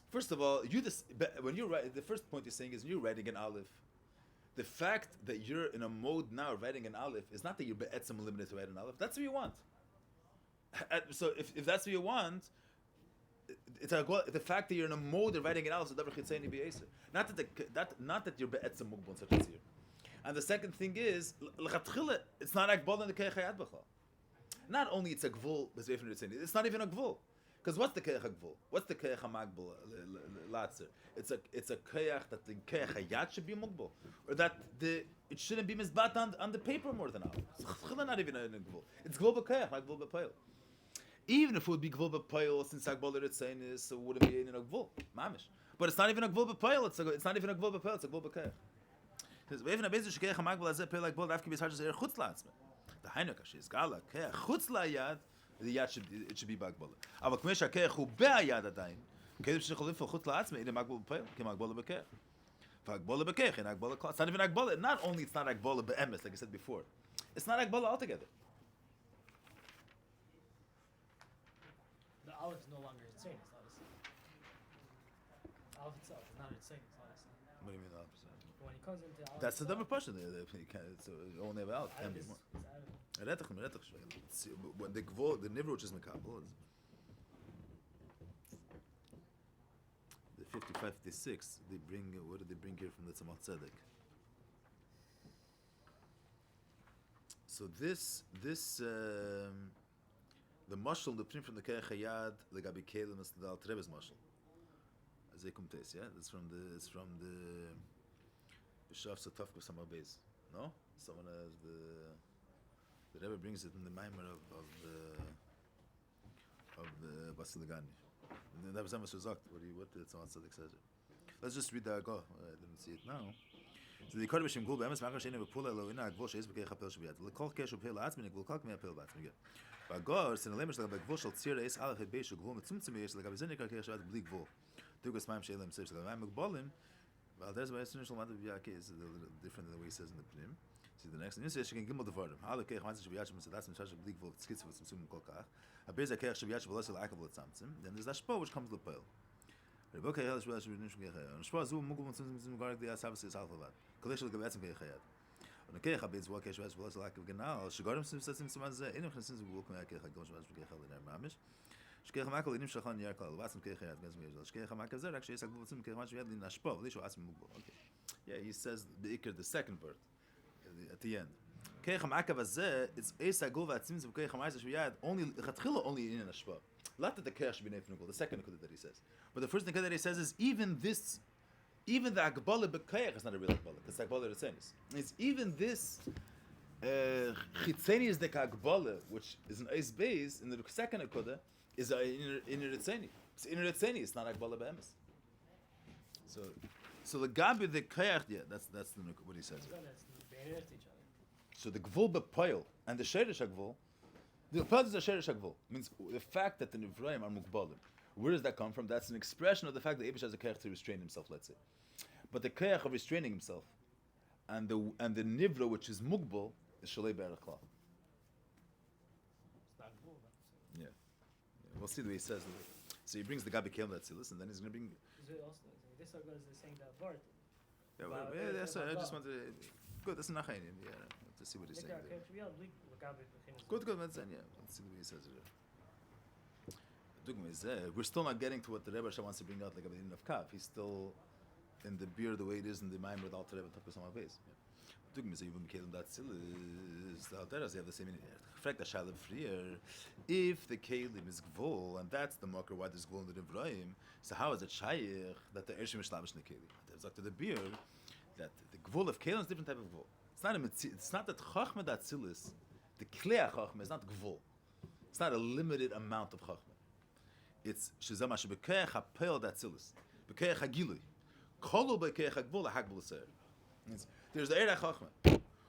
First of all, when you write, the first point you're saying is when you're writing an aleph, the fact that you're in a mode now of writing an aleph is not that you're be'etzem limited to write an aleph. That's what you want. So if that's what you want, the fact that you're in a mode of writing an aleph, so davar chitzeni b'yeser. Not that you're be'etzem mugbal in such a tzir. And the second thing is, it's not akbol in the keich hayad b'chal. Not only it's a gvul, it's not even a gvul. Because what's the keich gvul? What's the keich hamagbul latzer? It's a keich that the keich hayad should be mugbul, or that it shouldn't be misbat on the paper more than out. It's not even a gvul. It's gvul b'keich, not gvul b'peil. Even if it would be gvul b'poil, since Agbola Ritzanis, so it wouldn't be in a gvul, mamish. But it's not even a gvul b'poil. It's not even a gvul b'poil. It's a gvul b'keich. Because even a bezos shekech hamagvul azeh peil like bol dafki b'sharches er chutz la'atzme. The hainuk is gala keich chutz la'yad. The yad should be bagbola. Aval k'mesh hakeich hu be'ayad adayin. Kedem shecholif for chutz la'atzme in a magbola b'poil. Ke magbola b'keich. Agbola b'keich and agbola kol. It's not even agbola. Not only it's not agbola be'emes, like I said before. It's not agbola altogether. The aleph is no longer insane. It's not a sin. Aleph itself is not insane. It's not a sin. What do you mean? But when he comes into aleph, That's the itself, double question. It's only about can aleph be is more. added. When the gvul, the nivra which is mekabel, the 55, 56, they bring. What did they bring here from the Tzemach Tzedek? So this, the mashal, the print from the Keich Hayad, the Gabi Kelim, is the Al Trebe's mashal. As they come to yeah, it's from the Bishaf Sataf Kusama Beis. No, someone has the Rebbe brings it in the Maimer of the Basiligani. And that was Amos Rizakt, what the Tzemach Tzedek says. Let's just read the Agah. I didn't see it now. So the Ikodesh Gvul Be'emes Machar She'ein V'Pula Eloina Gvul She'ez B'Kei Chapel Shebiyad. L'Kol Kesh U'Pei La'atzmi Gvul Kol K'mei Apel B'Atzmi. B'Agor Sinalemesh L'Gab Gvul Shel Tzir Eis Aleph Hed Beish Gvul Mitzumtzim Yesh L'Gab Zeh Nikar Kei Shabbat B'Li Gvul. Dugas Ma'am She'elam Sev Shel Ma'am Mugbolim. Well, there's why Sinul Shalom Adav B'Yakei is a little different than the way he says in the Pnim. See the next. And this is Shekin Gimel Devarim. Aleph Kei Chamatzim Shebiyad Shem Sedas Mishash B'Li Gvul Tzkitz V'Tzimtzum Kol Kach. Habez Kei Shebiyad Sheb'Los L'Akav L'Tzamtzim. Then there's Ashpo which comes L'Peil. Rebbe Kei Shebiyad Shebiyad Shebiyad. And Ashpo Zu Mugul Mitzumtzim Garik the Asavas is Alpha Vad. Kodesh L'Gab Etzim Kei Chayad. Und okay, ich habe jetzt wohl kein Schweiz, wo es lag genau, Shiurim sind zum Maze, in dem sind sie wohl kein Schweiz, in der Mamisch. שכח מאכל אינים שלחן ירקל, ועצם כח יד גז מיזל. שכח מאכל זה רק שיש הגבול עצמם כח יד לנשפו, ולישו עצמם מוגבל. Okay. Yeah, he says the second part at the end. כח מאכל הזה, it's is הגבול ועצמם זה כח מאכל שיד, only התחילה only in נשפו. Not that the kach should be named the second that he says. But the first thing that he says is even the Akbala B'Kayach is not a real Akbala, because Akbala Ritzenis. It's even this Chitzenis de Akbala, which is an Eis Beis, in the second Akoda, is an inner Ritzeni. It's inner Ritzeni, it's not Akbala B'Emes. So the Gabi the Kayach, yeah, that's what he says. So the Gvul B'Poil and the Sheresh Agvul, the Gvul is the Sheresh Agvul, means the fact that the Nivraim are Mukbalim. Where does that come from? That's an expression of the fact that Abish has a kayach to restrain himself, let's say. But the kayach of restraining himself and the nivra, which is mugbal, is shalei be'erachla. Yeah. We'll see the way he says it. So he brings the Gabi Kel that listen, then he's going to bring. This is saying that part. Yeah, that's I just wanted to. Good, that's not Nachayim. Yeah, to see what he's saying. Good, yeah. Let's see the way he says it. We're still not getting to what the Rebbe wants to bring out, like in of Kav. He's still in the beer the way it is in the Maim without the Rebbe Tapas on my base. Dugme is even Kalim that still is out there as they have the same meaning. If the Kalim is Gvul, and that's the marker why there's Gvul in the Ibrahim, so how is it Shaykh that the Ershim is Shlavish in the Kalim? There's like to the beer that the Gvul of Kalim is a different type of Gvul. It's not that Chachma that Tzilis, the Klei Chachma is not Gvul. It's not a limited amount of Chachma. It's shizama shebekech hapel datzilis, bekech hagilui, kolu bekech hagvul hagbul ser. There's the Eirach Chachma,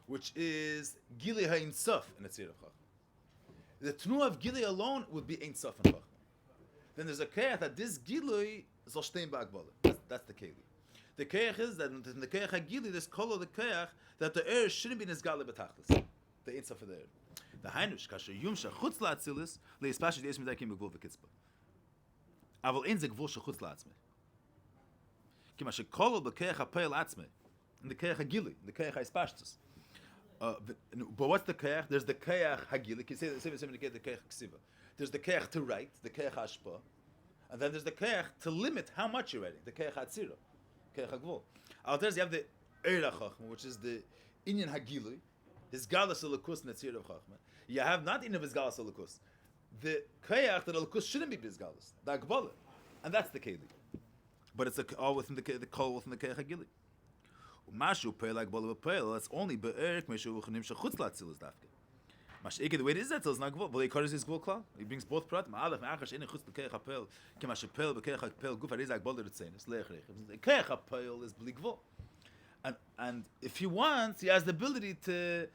which is gilui ha'in sof in the tzir of Chachma. The tnu of gilui alone would be ein sof in Chachma. Then there's a keach that this gilui zol shtein ba'agbola. That's the keach. The keach is that in the keach hagilui there's kolu the keach that the air shouldn't be nisgale betachlis. The ein sof of the air. The hainush kasher yumsha chutz la'atzilis le'ispashi de'es midakim begvul v'kitzba. אבל אין זה גבול של חוץ לעצמי. כי מה שכל בכך הפעל עצמי, in the כך הגילי, in the כך ההספשטוס. But what's the כך? There's the כך הגילי, כי זה the כך כסיבה. There's the כך to write, the כך השפע, and then there's the כך to limit how much you're writing, the כך הצירה, כך הגבול. Out there you have the Eirach Chachma, which is the Inyan Hagili, his Galas Alakus Netzir of Chachma. You have not in of his Galas Alakus. The kayach that al-kus shouldn't be bizgalus, the akbala, and that's the keli. But it's all within the kol within the kayach hagili. Umashu peil akbala b'peil. That's only be'erik meshu uchanim shechutz latzilus dafke. Mash'ike, the way it is that is not gvul. But Ikoris is gvul klal. He brings both prat. Ma'alef ma'achash ene chutz b'keich hapel. Kema shepel b'keich hapel guf arizak bolder tzenis leichrech. Keich hapel is bli gvul. And if he wants, he has the ability to.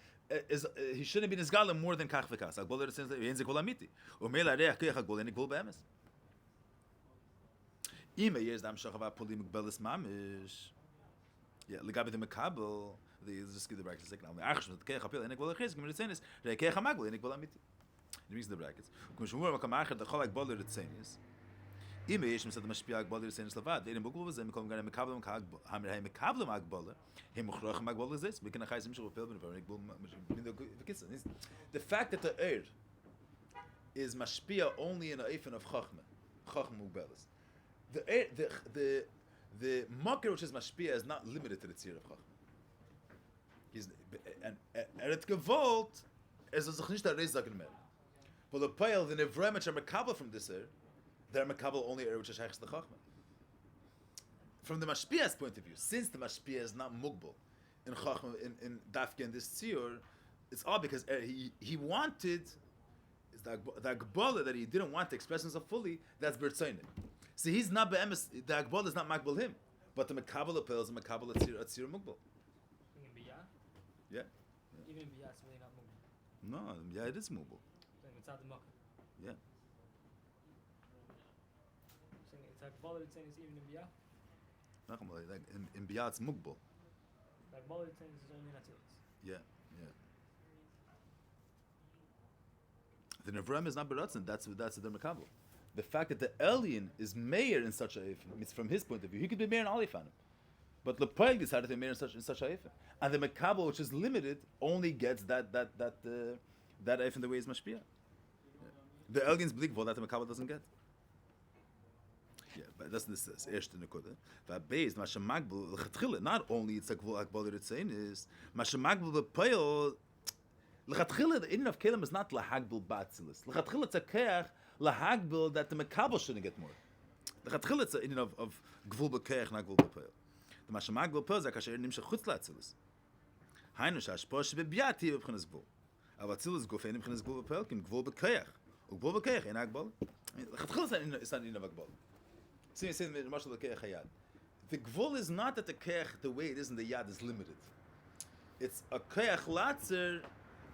He shouldn't be nisgalim more than kach v'kas. Ak bolder tzenis leichrech gvul amiti. U'meila reach keich hagvul ene gvul be'emes. Ima years dam shachava poli migbelis mamish. Yeah, legabe the makabel. Let's just give the brackets a second. The keich hapel ene gvul leichrech gvul tzenis keich hamagvul ene gvul amiti. It means the brackets. Kumshmur makamacher the cholak bolder tzenis. Im yesh misad mashpia agboler tzenis lavad. Ve'en bugul v'zeh mikom gane makabel hamir hay makabel magboler. He mukhrach magboler is this. We can achayis mishur pel ben v'en gvul the fact that the eir is mashpia only in a eifin of chachma mugbelis. The makir which is mashpia is not limited to the tzir of chachma. And it gevolt is a zechnish reizak in mer. But the pale the nevrem which are makabel from this eir, they're makabel only eir which is shaychs the chachma. From the mashpia's point of view, since the mashpia is not mugbal in chachma in dafke in this tzir, it's all because he wanted is the agbala that he didn't want to express himself fully. That's bertzayin. So he's not be'emes. The agbala is not magbal him, but the makabel apel is a makabel atzir mugbal. Even in Biyah? Yeah. Even in Biyah, it's really not moving. No, yeah, it is mugbal. Saying it's not the Makkah. Yeah. Saying it's like Boller saying it's even in Biyah. Like in Biyah it's mugbal. Like Boller saying it's only not Tzilis. Yeah, yeah. The Nevrem is not beratzen. That's the makabel. The fact that the alien is mayor in such a eifin, means from his point of view, he could be mayor in Alifanim. But the Lepayg decided to be mayor in such a eifin. And the makabel, which is limited, only gets that eifin the way it's mashpia. Yeah. The alien's blikvol that the makabel doesn't get. Yeah, but that's this erste nekuda. That based mashamagbel l'chatchila. Not only it's a gvul akbal ritzain is mashamagbel b'payel. L'chatchila the inyan of kelim is not lahagbel batzilis. L'chatchila it's a keach lahagbel that the makabel shouldn't get more. L'chatchila it's a inyan of gvul b'keach not gvul b'payel. The mashamagbel payel is a kasher nimshach chutz latzilis. Hainu shashposh b'biati b'pchinas gvul. Avatzilis gufei nimchinas gvul b'payel kim gvul b'keach. Ugvul b'keach in agbal. L'chatchila is not inyan of agbal. The gvul is not that the keach, the way it is in the yad, is limited. It's a keach latzer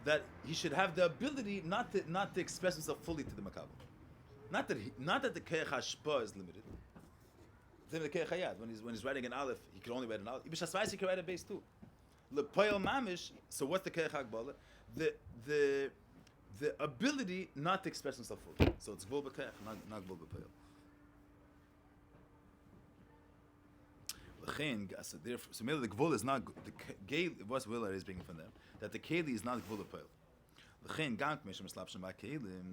that he should have the ability not to express himself fully to the makabel. Not that the keach hashpa is limited. Same with the keach hayad. When he's writing an aleph, he can only write an aleph. Ibishasvais he can write a base too. Lepoyel mamish. So what's the keach hagbala? The ability not to express himself fully. So it's gvul b'keach, not gvul b'poyel. So maybe the gvul is not the gay. What's Willer is bringing from them that the keli is not gvul apel.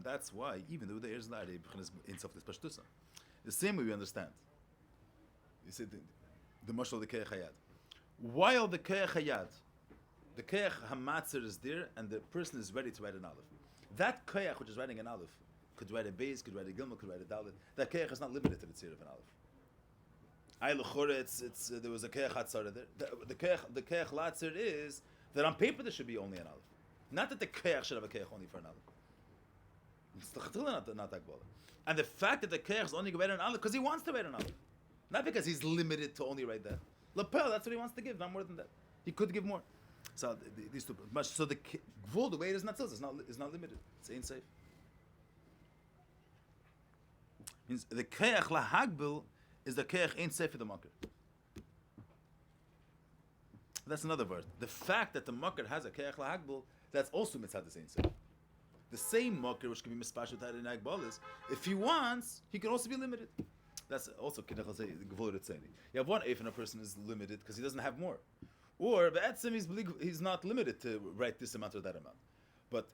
That's why even though there is not in self this pashtusa, the same way we understand. You see the mashal the keich hayad. While the keich hayad, the keich hamatzer is there, and the person is ready to write an aleph. That keich which is writing an aleph could write a beis, could write a gimel, could write a dalet. That keich is not limited to the tzir of an aleph. There was a keich hatzara there. The keich latzer is that on paper there should be only an aleph. Not that the keich should have a keich only for an aleph. It's the chatila not that gvola. And the fact that the keich is only going to write an aleph because he wants to write an aleph, not because he's limited to only write that. Lapel, that's what he wants to give, not more than that. He could give more. So these two. So the gvul, the way it is not is not limited. It's ain't safe. Means the keich lahagbil is the keich ain't safe for the makar. That's another word. The fact that the makar has a keich lahagbal, that's also mitzvah the same safe. The same makar which can be mispashed with in agbal is, if he wants, he can also be limited. That's also kinechal say the gvul ritzeni. You have one if and a person is limited because he doesn't have more, or be'etzim he's not limited to write this amount or that amount. But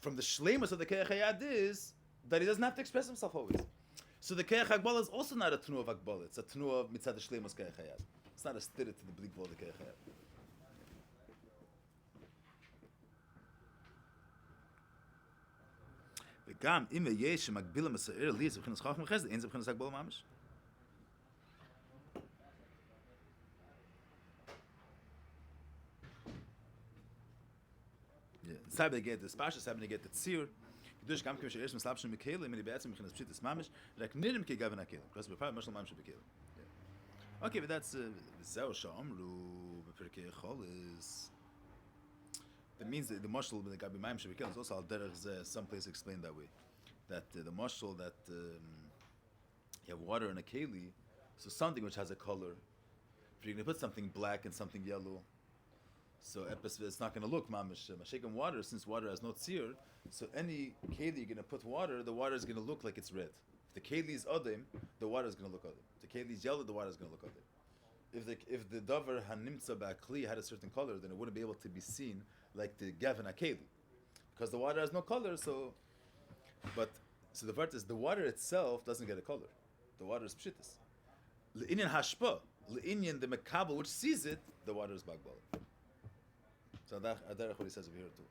from the shleimus of the keich hayad is that he doesn't have to express himself always. So the keich hagbala is also not a tnu of hagbala. It's a tnu of mitzad shleimus keich hayad. It's not a stira to the bleak wall of the keich hayad. V'gam ime yesh magbilam asa'ir liyis v'chinas chacham chesed ein z'v'chinas hagbala mamish. Yeah, Sab get the Spashas having to get the Tzir. Kedush Gam Kevish Eresh Mislapshim Mikelim, and he beats Mechinas Pshitas Mamish, like Nirim Ke Gavin Akelim. Because we're probably Mashal Mamish Bekelim. Okay, but that's Zeo Sha'amru B'Perkei Echol is. That means that the mashal with the Gabi Mamish Bekelim is also al derech someplace explained that way. That the mashal that you have water in a keli, so something which has a color. If you're going to put something black and something yellow, so it's not going to look mamish. Shaken water, since water has no tzir, so any keli you're going to put water, the water is going to look like it's red. If the keli is odim, the water is going to look odim. If the keli is yellow, the water is going to look odim. If the davar hanimtza ba'kli had a certain color, then it wouldn't be able to be seen like the gavin akeli, because the water has no color. So the part is the water itself doesn't get a color. The water is pshitas. Le'inyan hashpa, le'inyan the mekabel which sees it, the water is bagbal. So Adar what he says over here too.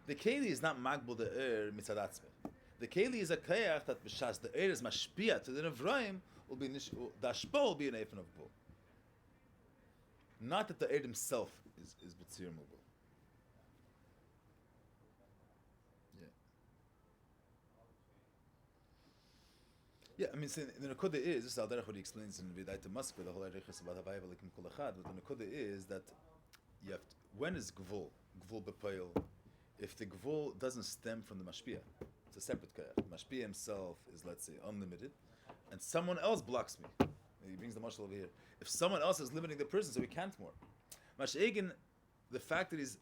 The keli is not magbal the air mitzad atzmeh. The keli is a kayach that b'shas the air is mashpia to the nevraim will be the hashpa will be an eifin of bull. Not that the air himself is b'tzir mubal. Yeah, I mean, so the Nakuda is, this is Alderech what he explains in Vidaita Maskva, the whole Erechus about Havai Velikim Kol Echad, but the Nakuda is that you have to, when is Gvul B'Poil, if the Gvul doesn't stem from the Mashpia, it's a separate Kayach. The Mashpia himself is, let's say, unlimited, and someone else blocks me. He brings the Mashal over here. If someone else is limiting the person, so he can't more. Mash'egin, the fact that is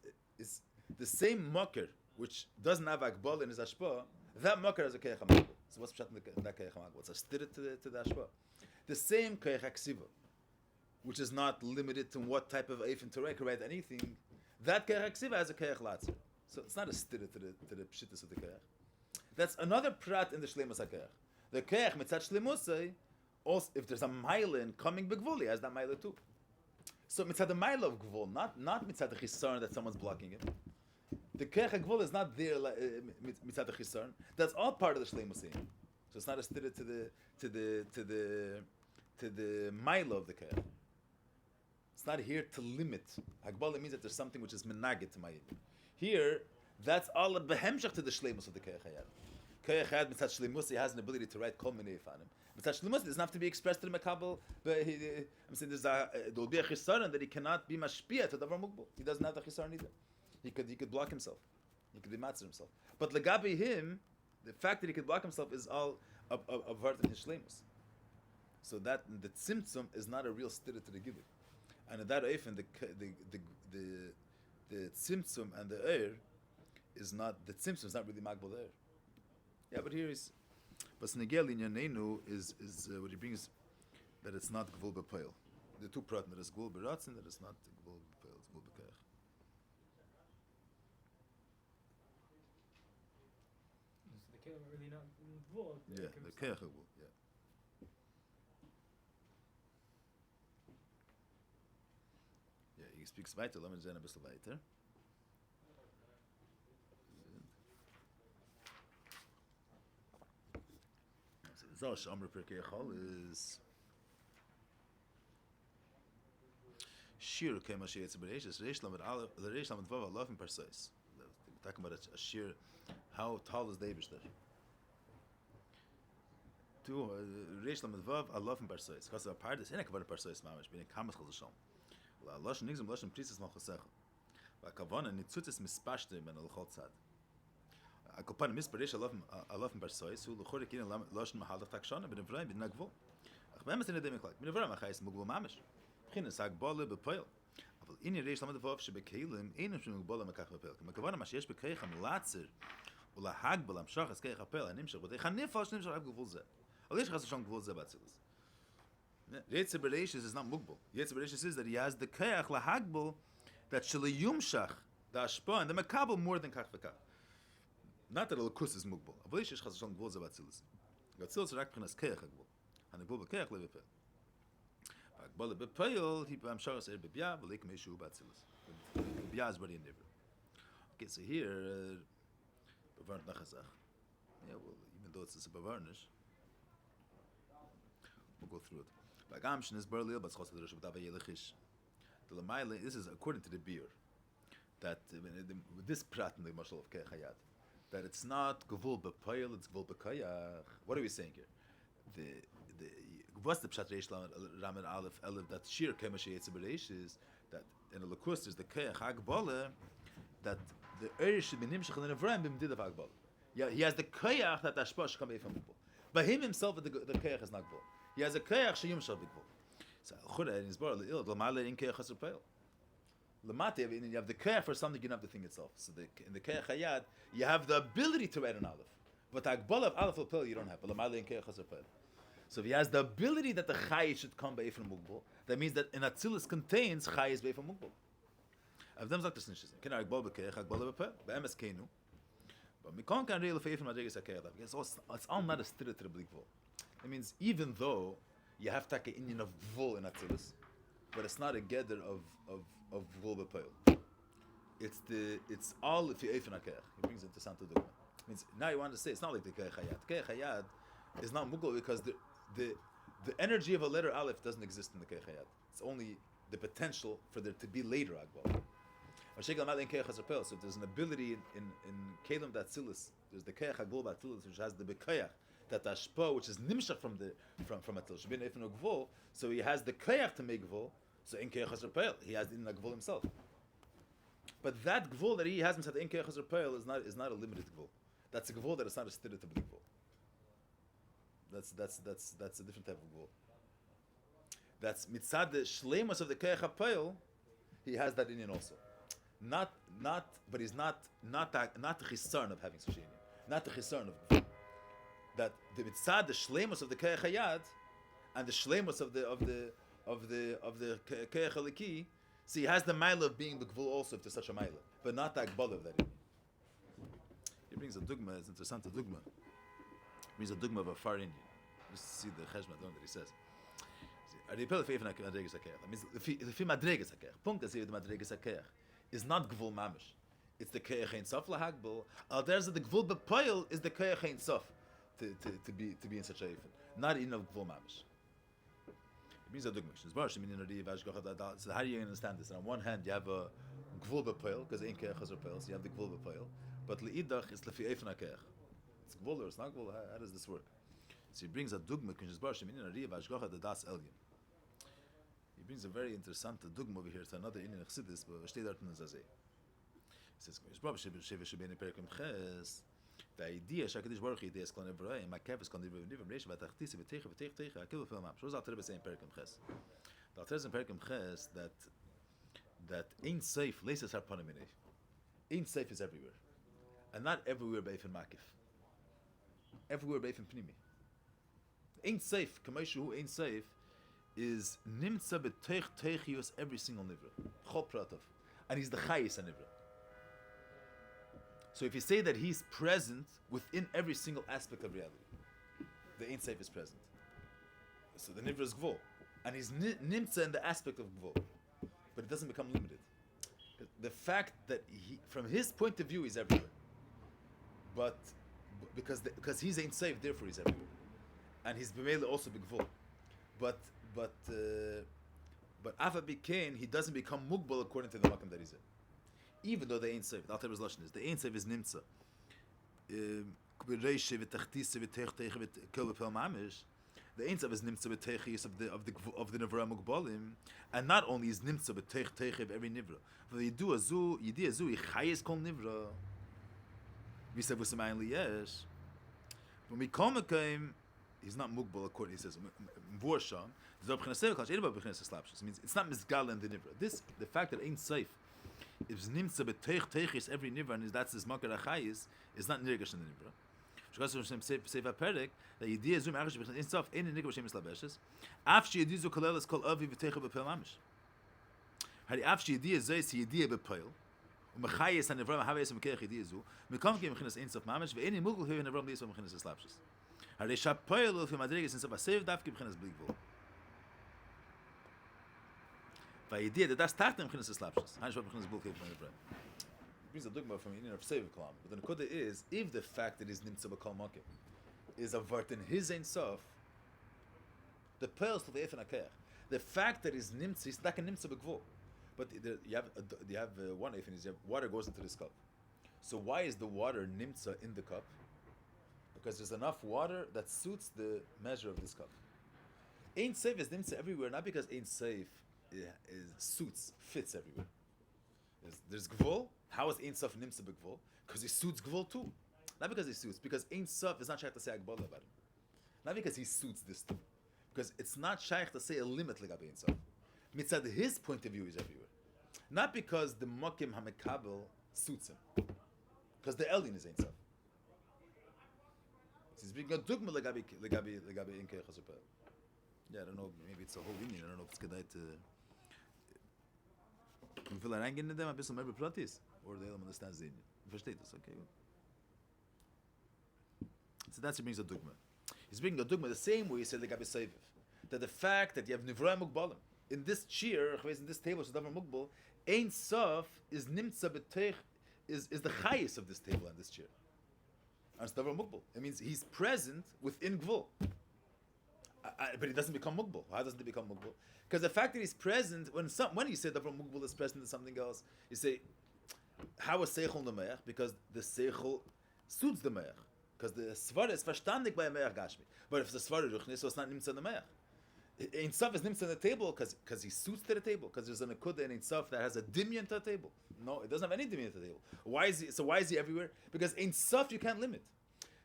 the same Makar, which doesn't have Akbal in his Ashpa, that Makar has a Kayach HaMakbal. So what's pshat in that kayach hamagba? It's a stirret to the ashba. The same kayach aksiva, which is not limited to what type of eifin to write anything. That kayach aksiva has a kayach latzer. So it's not a stirret to the pshitas of the kayach. That's another prat in the shlemus hakayach. The kayach mitzat shlemusay, also if there's a mailin coming begvuli, has that maila too. So mitzat the maila of gvul, not mitzat the chisarn that someone's blocking it. The Keach HaGvul is not there mitzat the that's all part of the Shleimus. So it's not a stira to the mile of the Keach. It's not here to limit. Hagbala means that there's something which is menagit to my. Here, that's all of the Hemshech to the Shleimus of the Keach Hayad. Keach Hayad mitzat Shleimus, he has an ability to write kol minei fanim. Mitzat Shleimus doesn't have to be expressed to the Makabel. I'm saying there will be a chisaron that he cannot be mashpia to davar mugbal. He doesn't have the chisaron either. He could block himself. He could be matzir himself. But legabi him, the fact that he could block himself is all a part of his shleimus. So that the tzimtzum is not a real stira to the gibur. And in that eifin, the tzimtzum and the air is not, the tzimtzum is not really magbal air. Yeah, but here is, but snegel in yanenu is what he brings, that it's not gvul b'peil. The two prat, that is gvul b'ratzin, that is not gvul b'peil, it's gvul b'keach. The kelim really not involved. Yeah, the keach will. Yeah. Yeah, he speaks weiter. Lassen wir sehen ein bisschen weiter. So, Shamra Perkei Chol is Shiur came as Shiur Bereishis. Reish Lamed Vav Alaf in Parsois. Talking about a Shiur. How tall is the Eibishter? Two Reish Lamed Vav Alaf in Parsois. Because the part is in a Kavod Parsois Mamish, being Kamas Chol Zashom. La Losh Nigzum Losh Priestess Malchosech. Va Kavona Nitzutis Mispashtim and Al-Chol Tzad. A Kopan Misparesh Alaf in Parsois, who Luchor Kin Losh Mahalach Takshona, but in Vrayim, but Nagvol. Ach, Bemis in the Demiklak. Min Vrayim, Achais Mugvol Mamish. Begin Sag Bolle Bepoil. אבל הנה ריש למד ואף שבקהילים אינם שמוגבל למקח בפל. כמכוון מה שיש בכיח המלצר ולהגבל המשך אז כיח הפל הנמשך ודאיך הנפל שנמשך רק גבול זה. אבל יש לך שם גבול זה באצילוס. יצר בראשס is not מוגבל. יצר בראשס is that he has the כיח להגבל that שליומשך the השפעה and the מקבל more than כך וכך. Not that הלכוס is מוגבל. אבל יש לך שם גבול זה באצילוס. באצילוס רק מבחינת כיח הגבול. הנגבול בכיח לבפל. But the Bepoil, I'm sure it's Bibya, but like Meshu Batzilus. Bibya is already in there. Okay, so here, Bavarn Nachazach. Yeah, well, even though it's a Bavarnish, we'll go through it. Bagamshin is Berlil, but Schos the Rosh B'Dava Yelechish. The Lamaile, this is according to the beer. that with this prat in the mashal of Keach Hayad, that it's not gevul b'poil, it's gevul b'koyach. What are we saying here? What's the pshat reish ramen aleph elef that Shiur kemash yetzer b'reish is that in the lakus there's the Keach Hagbala that the Eir should be nimshach and Avram b'mdid of Hagbala. Yeah, he has the Keach that Ashpa should come from Mukbal. But him himself, the Keach is not gvul. He has a Keach sheyumshach b'gvul. So Hachodesh in his bar le'il l'malei in Keach haser peil. L'mate you have the Keach for something, you don't have the thing itself. So in the Keach Hayad you have the ability to write an aleph, but the Hagbala of aleph peil you don't have. But l'malei in Keach haser peil. So if he has the ability that the Chai should come by from Mukbal, that means that in Atzilus contains Chai is by from Mukbal. Avdem sagt das nicht. Kein Hagbala b'Keach, Hagbala b'Peil. Be'emes keinu. But Mikon can really faith from Madrigas HaKeach. It's all not a stira to the Blik Vol. It means even though you have to take an Indian of Vol in Atzilus, but it's not a gather of Vol b'Peil. It's all if you eif in HaKeach. He brings it to Santo Dogma. Means now you want to say it's not like the Keach Hayad. Keach Hayad is not Mukbal because the energy of a letter Aleph doesn't exist in the Keach Hayad. It's only the potential for there to be later Agbal. So if there's an ability in Kelim Datzilis, there's the Keach Hagbal Batzilis, which has the Bekeach, that Ashpa, which is Nimshach from Atil, so he has the Keach to make Gvul, so in Keach HaZerpeil, he has in the Gvul himself. But that Gvul that he has inside in Keach HaZerpeil is not a limited Gvul. That's a Gvul that is not a stira to Blik Gvul. That's a different type of Gvul. That's mitzad the shleimus of the Keach HaPeil, he has that Indian also. But he's not the chisarn of having such an Indian. Not the chisarn of Gvul. That the mitzad the shleimus of the Keach Hayad and the shleimus of the Keach Haliki, see, he has the mile of being the Gvul also if there's such a mile, but not the Akbal of that Indian. He brings a dogma, it's interesting dogma. He brings a dogma of a far Indian. Just see the cheshma that he says. Aripel feif na madreges hakech. Means the madreges hakech. Punkt is the madreges hakech is not gvul mamish. It's the keach ein sof lahagbul. There's the gvul bepoil is the keach ein sof to be in such a even. Not in of gvul mamish. It means a dogma. So how do you understand this? And on one hand, you have a gvul bepoil because ein keach has bepoil, so you have the gvul bepoil. But leidach is lefi eifn hakech. It's gvul or it's not gvul. How does this work? So he brings a dogma. He brings a very interesting dogma over here to another Indian Chassidus, but steht dort in the Zazeh. He says, the idea Hachodesh Baruch Hu is Klan Evrei, my kef is Klan Evrei, Nivam Reish, Vatachtis, V'teich, Akilu Film Am. What does Alter Rebbe say in Perek Ches? The Alter says in Perek Ches that Ein Seif laces Harponim Minei. Ein Seif is everywhere, and not everywhere Beif and Makif. Everywhere Beif and Pnimi. Ein Seif, Kameshu Ein Seif, is nimtza b'teich teichius every single nivra, chol pratov, and he's the chayis nivra. So if you say that he's present within every single aspect of reality, the Ein Seif is present. So the nivra is gvul, and he's nimtza in the aspect of gvul, but it doesn't become limited. The fact that he, from his point of view, he's everywhere, but because he's Ein Seif, therefore he's everywhere, and he's b'meila also b'gvul, but Afa Bikain, he doesn't become Mugbal according to the Makam that he's in. Even though the Ein Seif, the Alter Rebbe's Lashon is, the Ein Seif is Nimtza. The Ein Seif is Nimtza b'teichis of the Nivra Mugbalim, and not only is Nimtza b'teich of every Nivra, but Yidu Azu, Yichayis Kol Nivra, Visav V'Samayin Liyesh. When we come again, he's not mugbal according. He says mvuasham. It means it's not misgal in the nivra. The fact that Ein Seif is nimtza b'teich teichis every nivra, and that's his makar achayis, is not nirgash in the nivra. Shkas Hashem Seif Perek that Yidiyah Zum Achash b'Chein Ein Sof ein nirgash b'Shem Mislabeshes. Afshi Yidiyah Zu Kolelas Kol Avi v'Teicha b'Peil Mamish. Hari Afshi Yidiyah Zeis Yidiyah b'Peil. Umachayis and Nivra Mahavayis Umkeich Yidiyah Zu. Mekom Kim B'Chein Ein Sof Mamish ve'ein Mugul Hev Nivra B'Yis B'Chein Mislabeshes. Hari Shapoil Uf Madrigas Ein Sof Asev Daf Kim B'Chein B'Gvul. Vayidiyah that that's Tachtim B'Chein Mislabeshes. Hani Shva B'Chein B'Gvul Hev Nivra. Brings a dogma from Indian of Sev Kalam. But the Nakuda is, if the fact that he's Nimtza B'Kol Makim is a vart in his Ein Sof, the pearls to the Efen HaKeach. The fact that he's Nimtza, he's like a Nimtza B'Gvul. But you have one thing is you have water goes into this cup. So why is the water nimtza in the cup? Because there's enough water that suits the measure of this cup. Ein Seif is nimtza everywhere, not because Ein Seif fits everywhere. There's gvul. How is Ein Seif nimtza b'gvul? Because he suits gvul too. Not because he suits, because Ein Seif is not shaykh to say agbala about him. Not because he suits this too. Because it's not shaykh to say a limit legabe Ein Seif. Mitzad his point of view is everywhere. Not because the Mokim HaMekabel suits him. Because the Elin is Ein Seif. He's bringing a dogma legabe Inkei Chasupel. Yeah, I don't know, maybe it's a whole union. I don't know if it's gedai to... You feel like in them a bisschen mehr bepratis? Or the element understands the union. Versteht das, okay? So that's he brings a dogma. He's bringing a dogma the same way he said legabe Seiviv. That the fact that you have Nivrei Mugbalim, in this chair, in this table, so Davar Mugbal, Ein Sof is Nimtza B'teich, is the highest of this table and this chair. And it's Davar Mugbal. It means he's present within Gvul. But he doesn't become Mugbal. How doesn't he become Mugbal? Because the fact that he's present, when you say Davar Mugbal is present in something else, you say, how is Seichel the Me'ach? Because the Seichel suits the Me'ach. Because the Svara is verstandig by a Me'ach Gashmi. But if the Svara Ruchni, so it's not Nimtza the Me'ach. Ein Sof is nimtza on the table because he suits to the table, because there's an akudah in Ein Sof that has a dimyan to the table. No, it doesn't have any dimyan to the table. Why is he everywhere? Because Ein Sof you can't limit.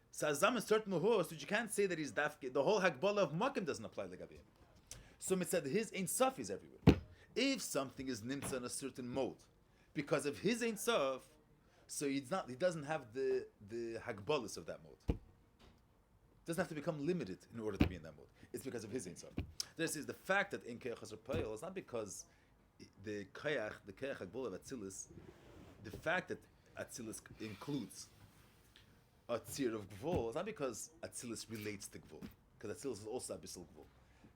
So Azam is certain muhos, which you can't say that he's dafke. The whole Hagbala of Makim doesn't apply like Abiyim. So mitzad his Ein Sof is everywhere. If something is nimtza in a certain mode, because of his Ein Sof, so he doesn't have the Hagbalas of that mode. Doesn't have to become limited in order to be in that mode. It's because of his Ein Sof. This is the fact that in Keach Hasar Payal is not because the Keach Hagbol of Atzilis, the fact that Atzilis includes a tzir of Gvul is not because Atzilis relates to Gvul, because Atzilis is also Abyssal Gvul.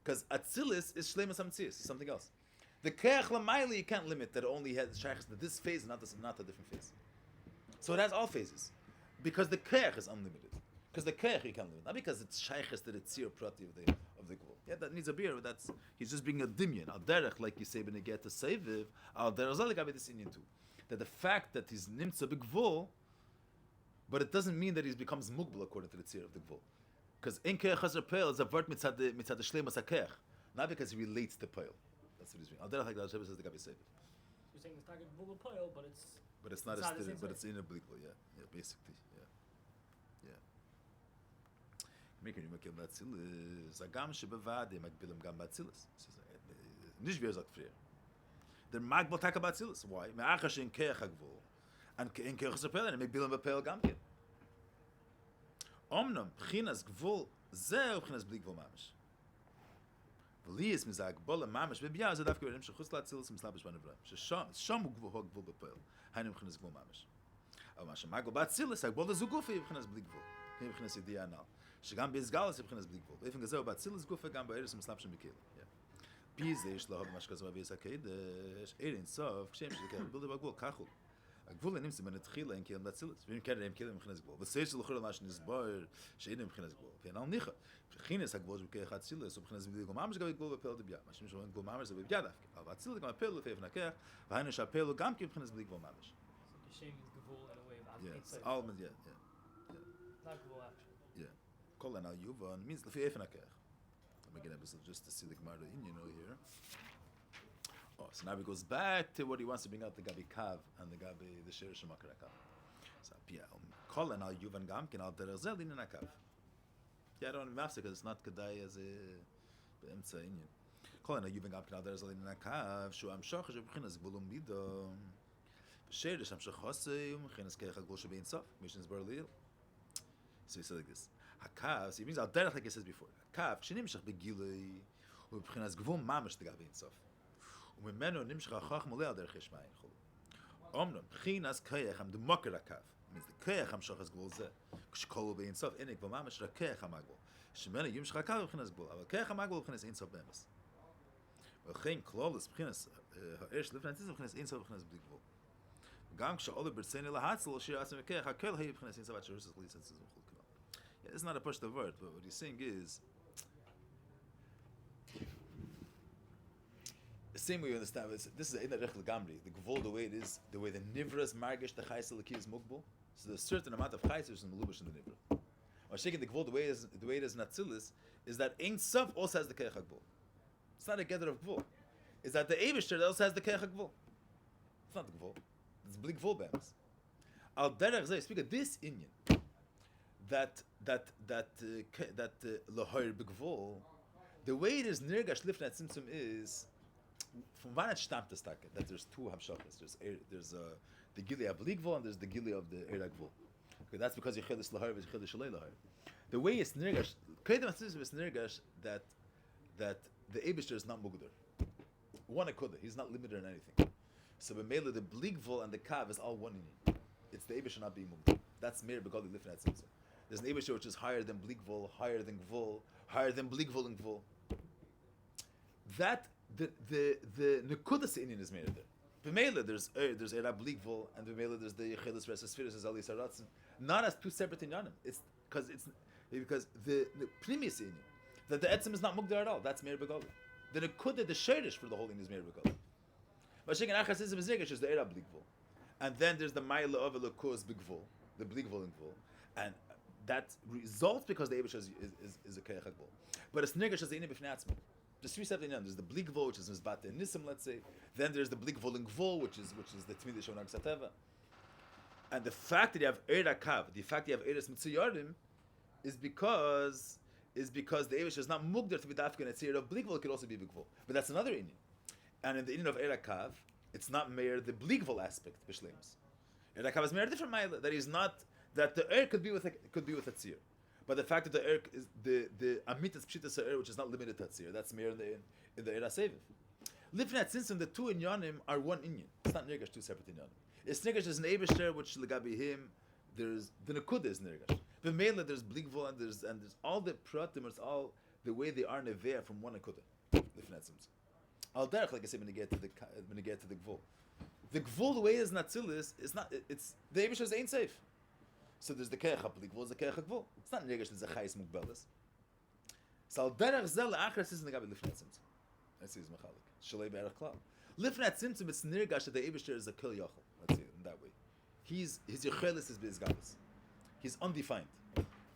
Because Atzilis is Shlemas Amtzilis, is something else. The Keach Lamaili you can't limit that it only has shaykhs to this phase, not a different phase. So it has all phases, because the Keach is unlimited. Because the Keach you can't limit, not because it's shaykhs to the tzir prati of the Gvul. Yeah, that needs a beer, but he's just bringing a dimyan. Al derech, like you say, when you get to Seiviv, al derech zalik have this Indian too. That the fact that he's nimtza b'gvul, but it doesn't mean that he becomes mugbal according to the tzir of the gvul. Because in Keach Hazar Peil is a word mitzad the shleimas hakeach, not because he relates to Peil. That's what he's doing. Al derech like that Hashem says the Gabi Seiviv. You're saying it's not a Google Pile, but it's... But it's not it's a the stereo, same but place. it's inapplicable, yeah, basically, yeah. Making you make Batzilis, Agam Shebavadi, Magbilim Gam Batzilis. Nicht wie sagt früher. Der Magbal Taka Batzilis. Why? Me'achash in Keach HaGvul. And in Keach HaSapel, and Magbilim Bapel Gamkin. Omnam, Bchinas Gvul, Zeh, Bchinas Bli Gvul Mamish. V'liyis mizag, Bola Mamish, Bibya, Zeh Dafke Berim, Shechus Latzilis, Mislabish Banavram. Shom Gvul HaGvul Bapel. Hanim Bchinas Gvul Mamish. Aber Masha Magbal Batzilis, Agbola Zugufi, Bchinas Bli Gvul. Bchinas Idea Anal. שגם ביזגלס יבחינס בלי גבול. ואיפן גזהו באצילס גופה גם בארץ ומסלבשם בקהילה. פיז יש לו מה שכזו בביס הקדש, אין סוף, כשהם שזה ככה, בלדה בגבול, כחול. הגבול נמצא בין התחילה אין קהילה באצילס, ואם כאלה הם קהילה מבחינס גבול. וסייש שלו חולה מה שנסבור שאין מבחינס גבול. ואין על ניחה. שכינס הגבול שבקהילה אצילס, הוא מבחינס בלי גבול ממש גם גבול בפעל דביה. מה שמשמעון גבול ממש זה בביה דווקא. אבל באצילס גם הפעל לפי איפן הכך, והיינו שהפעל הוא גם מבחינס בלי גבול ממש. So the shame is Gavul in a way, but Yeah, it's all, yeah. not Gavul actually. Kol and al yuvan means lefi efen hakech. I'm again just to see the Gemara in here. Oh, so now he goes back to what he wants to bring out the Gabi Kav and the Gabi the Shir Shemakar Kav. So yeah, kol and al yuvan gamkin al derezel in Kav. Yeah, I don't have because it's not kedai as a beemtza inyan. Kol and al yuvan gamkin al derezel in Kav. Shu am shach shebchinas gvulum mido. Shir sham shachosei umchinas keich agvul shebein sof. Mishnah's barlil. So he said like this. Hakav, so it means al derech like I said before. Hakav, shenimshach begilei, ubchinas gvul mamish tegabe in sof. Umemenu nimshach achach molei al derech yishmayin cholu. Omnam, bchinas keich am demoker hakav. Means the keich am shachas gvul zeh. Kshkolu bein sof, enik gvul mamish ra keich hamagvul. Shemenu yimshach hakav bchinas gvul. Aval keich hamagvul bchinas in sof bemis. V'chein klolis bchinas ha'ersh lefnat zizim bchinas in sof bchinas bli gvul. Gam ksha'olu b'rtzeni lahatzil shir asim keich hakel hei bchinas in sof at shirusas lisan zizim chol. Yeah, it's not a push the word, but what he's saying is same way you understand this is Eina Rech Legamri. The Gvul, the way it is, the way the Nivras Margish the Chayes Leki is Mugbul. So there's a certain amount of Chayes in the Lubish in the Nivra. Or shaking the Gvul, the way it is Natzilis, is that Ein Sof also has the Keach HaGvul. It's not a gather of Gvul. It's that the Eivishter also has the Keach HaGvul. It's not the Gvul. It's Bli Gvul Be'emes. Al Derech Zeh, speak of this Inyan, that Lahoir Begvul, the way it is Nirgash Lifnat Tzimtzum is, from when it stammt that there's two Hamshachas. There's the Gili HaBli and there's the Gili of the Eira Gvul. Okay, that's because Yechilis Lahoir is Yechilis Shalei Lahoir. The way it's Nirgash, Kedem HaTzimtzum is Nirgash that the Eibishter is not Mugdar. One Akudah, he's not limited in anything. So B'meila, the Bli Gvul and the Kav is all one in. It's the Eibishter not being Mugdar. That's Meir Begoli Lifnat Tzimtzum. There's an Eibishter which is higher than Bli Gvul, higher than Gvul, higher than Bli Gvul and Gvul. That the Nekudas Inyan is made there. B'meila there's Eira Bli Gvul and B'meila there's the Yechilis Resasfiris as Ali Saratzen. Not as two separate Inyanim. It's because the Pnimis Inyan that the Etzim is not Mugdar at all. That's Meir Begoli. The Nekuda, the Sherish for the whole thing is Meir Begoli. Mashiach and Achas is the is the Eira Bli Gvul. And then there's the Maila of Elokus Bigvul, the Bli Gvul and Gvul. And that results because the Eibush is a Keach HaGvul. But it's Nirgash as the Inyan B'fnei Atzmi. There's three separate Inyan. There's the Bli Gvul, which is Mizbat and Nisim, let's say. Then there's the Bli Gvul and Gvul, which is the Tmid Shonag Sateva. And the fact that you have Eira Kav, the fact that you have Eiras Mitzuyarim, is because the Eibush is not Mugdar to be Dafka and Etzir of Bli Gvul, it could also be Bigvul. But that's another Inyan. And in the Inyan of Eira Kav, it's not Meir the Bli Gvul aspect, Bishleims. Eira Kav is Meir a different Maila, that he's not, that the could be with a tzir, but the fact that the is the amitas pshitas which is not limited to tzir, that's mere in the era seviv. Lifnat Tzimtzum, the two inyanim are one inyan. It's not nirgash two separate inyanim. It's nirgash is an eibishter which legabi him. There's the nekuda is nirgash. The mela there's bligvul and there's all the pratim. It's all the way they are nevea from one nekuda. Lifnat Tzimtzum. Al derech, like I said, when you get to the gvul. The gvul, the way it is natzilis, is not. It's the eibishter is ain't safe. So there's the Keach HaBli Gvul, there's the Keach HaGvul. It's not Nirgash, there's a Chayis Mugbelis. So al derech zel achras is Negabi Lifnat Tzimtzum. Let's see his Mechalik. Shalei Be'erach Klal. Lifnat Tzimtzum, it's Nirgash that the Eibishter is a Kil Yochel. Let's see it in that way. His Yechelis is Be'ezgabis. He's undefined.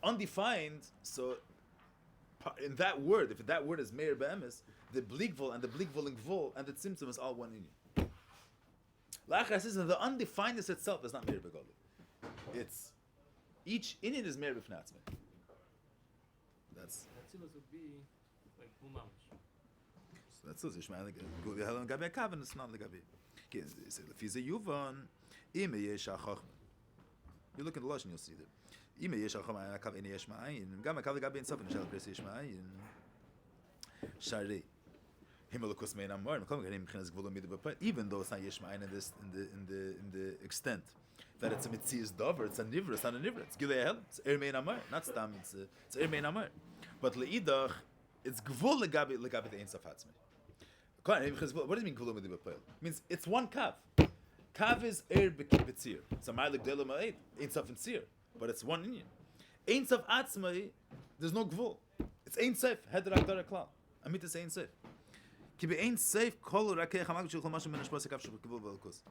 Undefined, so in that word, if that word is Meir Be'emes, the Bli Gvul and the Bli Gvul and Gvul and the Tzimtzum is all one union. L'achras is the undefinedness itself is not Meir Begoli. It's each inyan is Meir b'fnei atzmei. That's Atzilus would be like Mumamish. so that's it. Yishmael Guli Helen Gabi Kavan. It's not Gabi. Okay, so if he's a Yuvan, Ime Yesh HaChochma. You look at the Lashon, you'll see that. Ime Yesh HaChochma Akav Ine Yesh Ma'ayin. Gam Akav Gabi Insof and Shal Pres Yesh Ma'ayin. Sharei. Himelakus Mein Amor. Even though it's not Yesh Ma'ayin in the extent that it's a mitzias dover, it's a nivra, it's not a nivra. It's gilei hel, it's ermein amar, not stam. It's ermein amar. But leidach, it's gvul legabi the ein sof hatzmei. What do you mean gvul medibah poel? Means it's one kav. Kav is betzir. It's a ma'alik delam ma'ed ein sof and tzir, but it's one inyan. Ein sof hatzmei, there's no gvul. It's ein sof heder agdara klal. Amitas ein sof. Ki be ein sof kol rakei chamag shel kol mashem ben hashpos kav shel gvul v'alkus.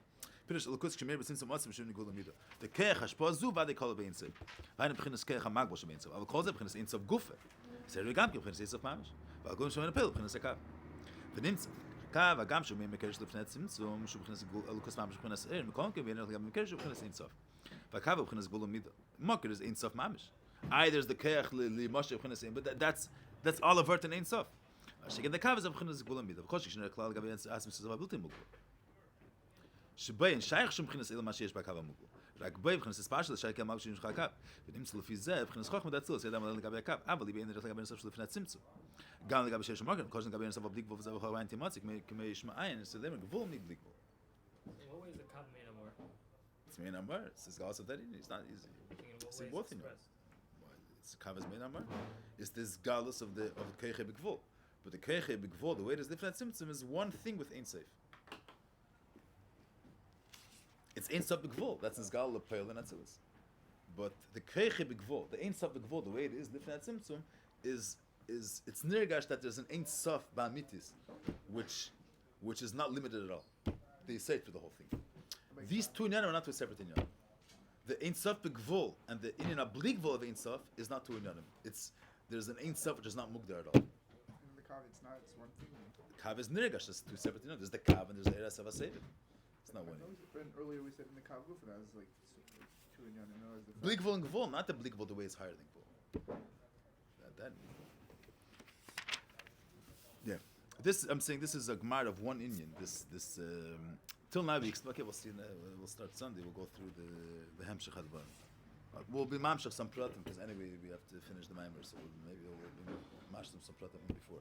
Finish Lukus Kshmir, but since the Muslim shouldn't go to Mida. The Keach Hashpazu, but they call it Beinsev. I don't begin to Keach Hamagbo Shemeinsev. I will call it Begin to Gufe. Say Regam, begin to Seisof Mamish. But I'll go to a pill, begin to Kav. The Nimtz, Kav, Agam Shumim, Mekerish Lifnet Simsum, Shubin Lukus Mamish, begin to Air, Mekon, begin to Mekerish, begin to Seinsof. But Kav, begin to Gulu Mida. Mocker is Einsof Mamish. There's the Keach Li Moshe, begin to but that's all of Vert and Einsof. She get the Kav is begin to Gulu Mida. Of course, she should Klal Gabi ask Mrs. Abiltim Muglu. שבאים שייך שום מבחינת אלא מה שיש בקו המוגו. רק באים מבחינת הספאשל שייך כמה שיש לך הקו. ונמצא לפי זה, מבחינת חוכמה דעצו, זה ידע לגבי הקו, אבל היא בעין לגבי נוסף של לפני הצמצום. גם לגבי שיש מרגן, כל לגבי נוסף בלי גבול וזה בכל העין תימצי, כמי ישמע עין, זה למה גבול מבלי גבול. What way is the Kav made amor? It's main amar. It's also that it's not easy. It's in both in it's Kav is main amar. It's this galus of the Keiche B'Gvul. But the Keiche B'Gvul, the way it is different symptom is one thing with Ein Seif. It's Ein Sof B'Gvul. That's his gal of Peil and Atzilis. But the Keiche B'Gvul, the Ein Sof B'Gvul, the way it is different symptom is it's nirgash that there's an Ein Sof Ba'amitis, which which is not limited at all. They say it for the whole thing. Like, These two inyanim are not two separate inyanim. The Ein Sof Begvul and the inyan Abli Gvul of Ein Sof is not two inyanim. There's an Ein Sof which is not mugdar at all. in the Kav, it's not. It's one thing. Kav is nirgash. There's two separate inyanim. There's the Kav and there's the Eres Avasevit. It's not one. But earlier we said in the Kav Gufa that was like two in Yan. No, as the Bli Gvul and Gvul, not the Bli Gvul the way it's higher than Gvul. That. Yeah. I'm saying this is a Gemara of one inyan. Till now we explain. Okay, we'll see. We'll start Sunday. We'll go through the Hemshech Adar. We'll be mamshech some pratim because anyway we have to finish the Maimer, so maybe we'll mash some pratim before.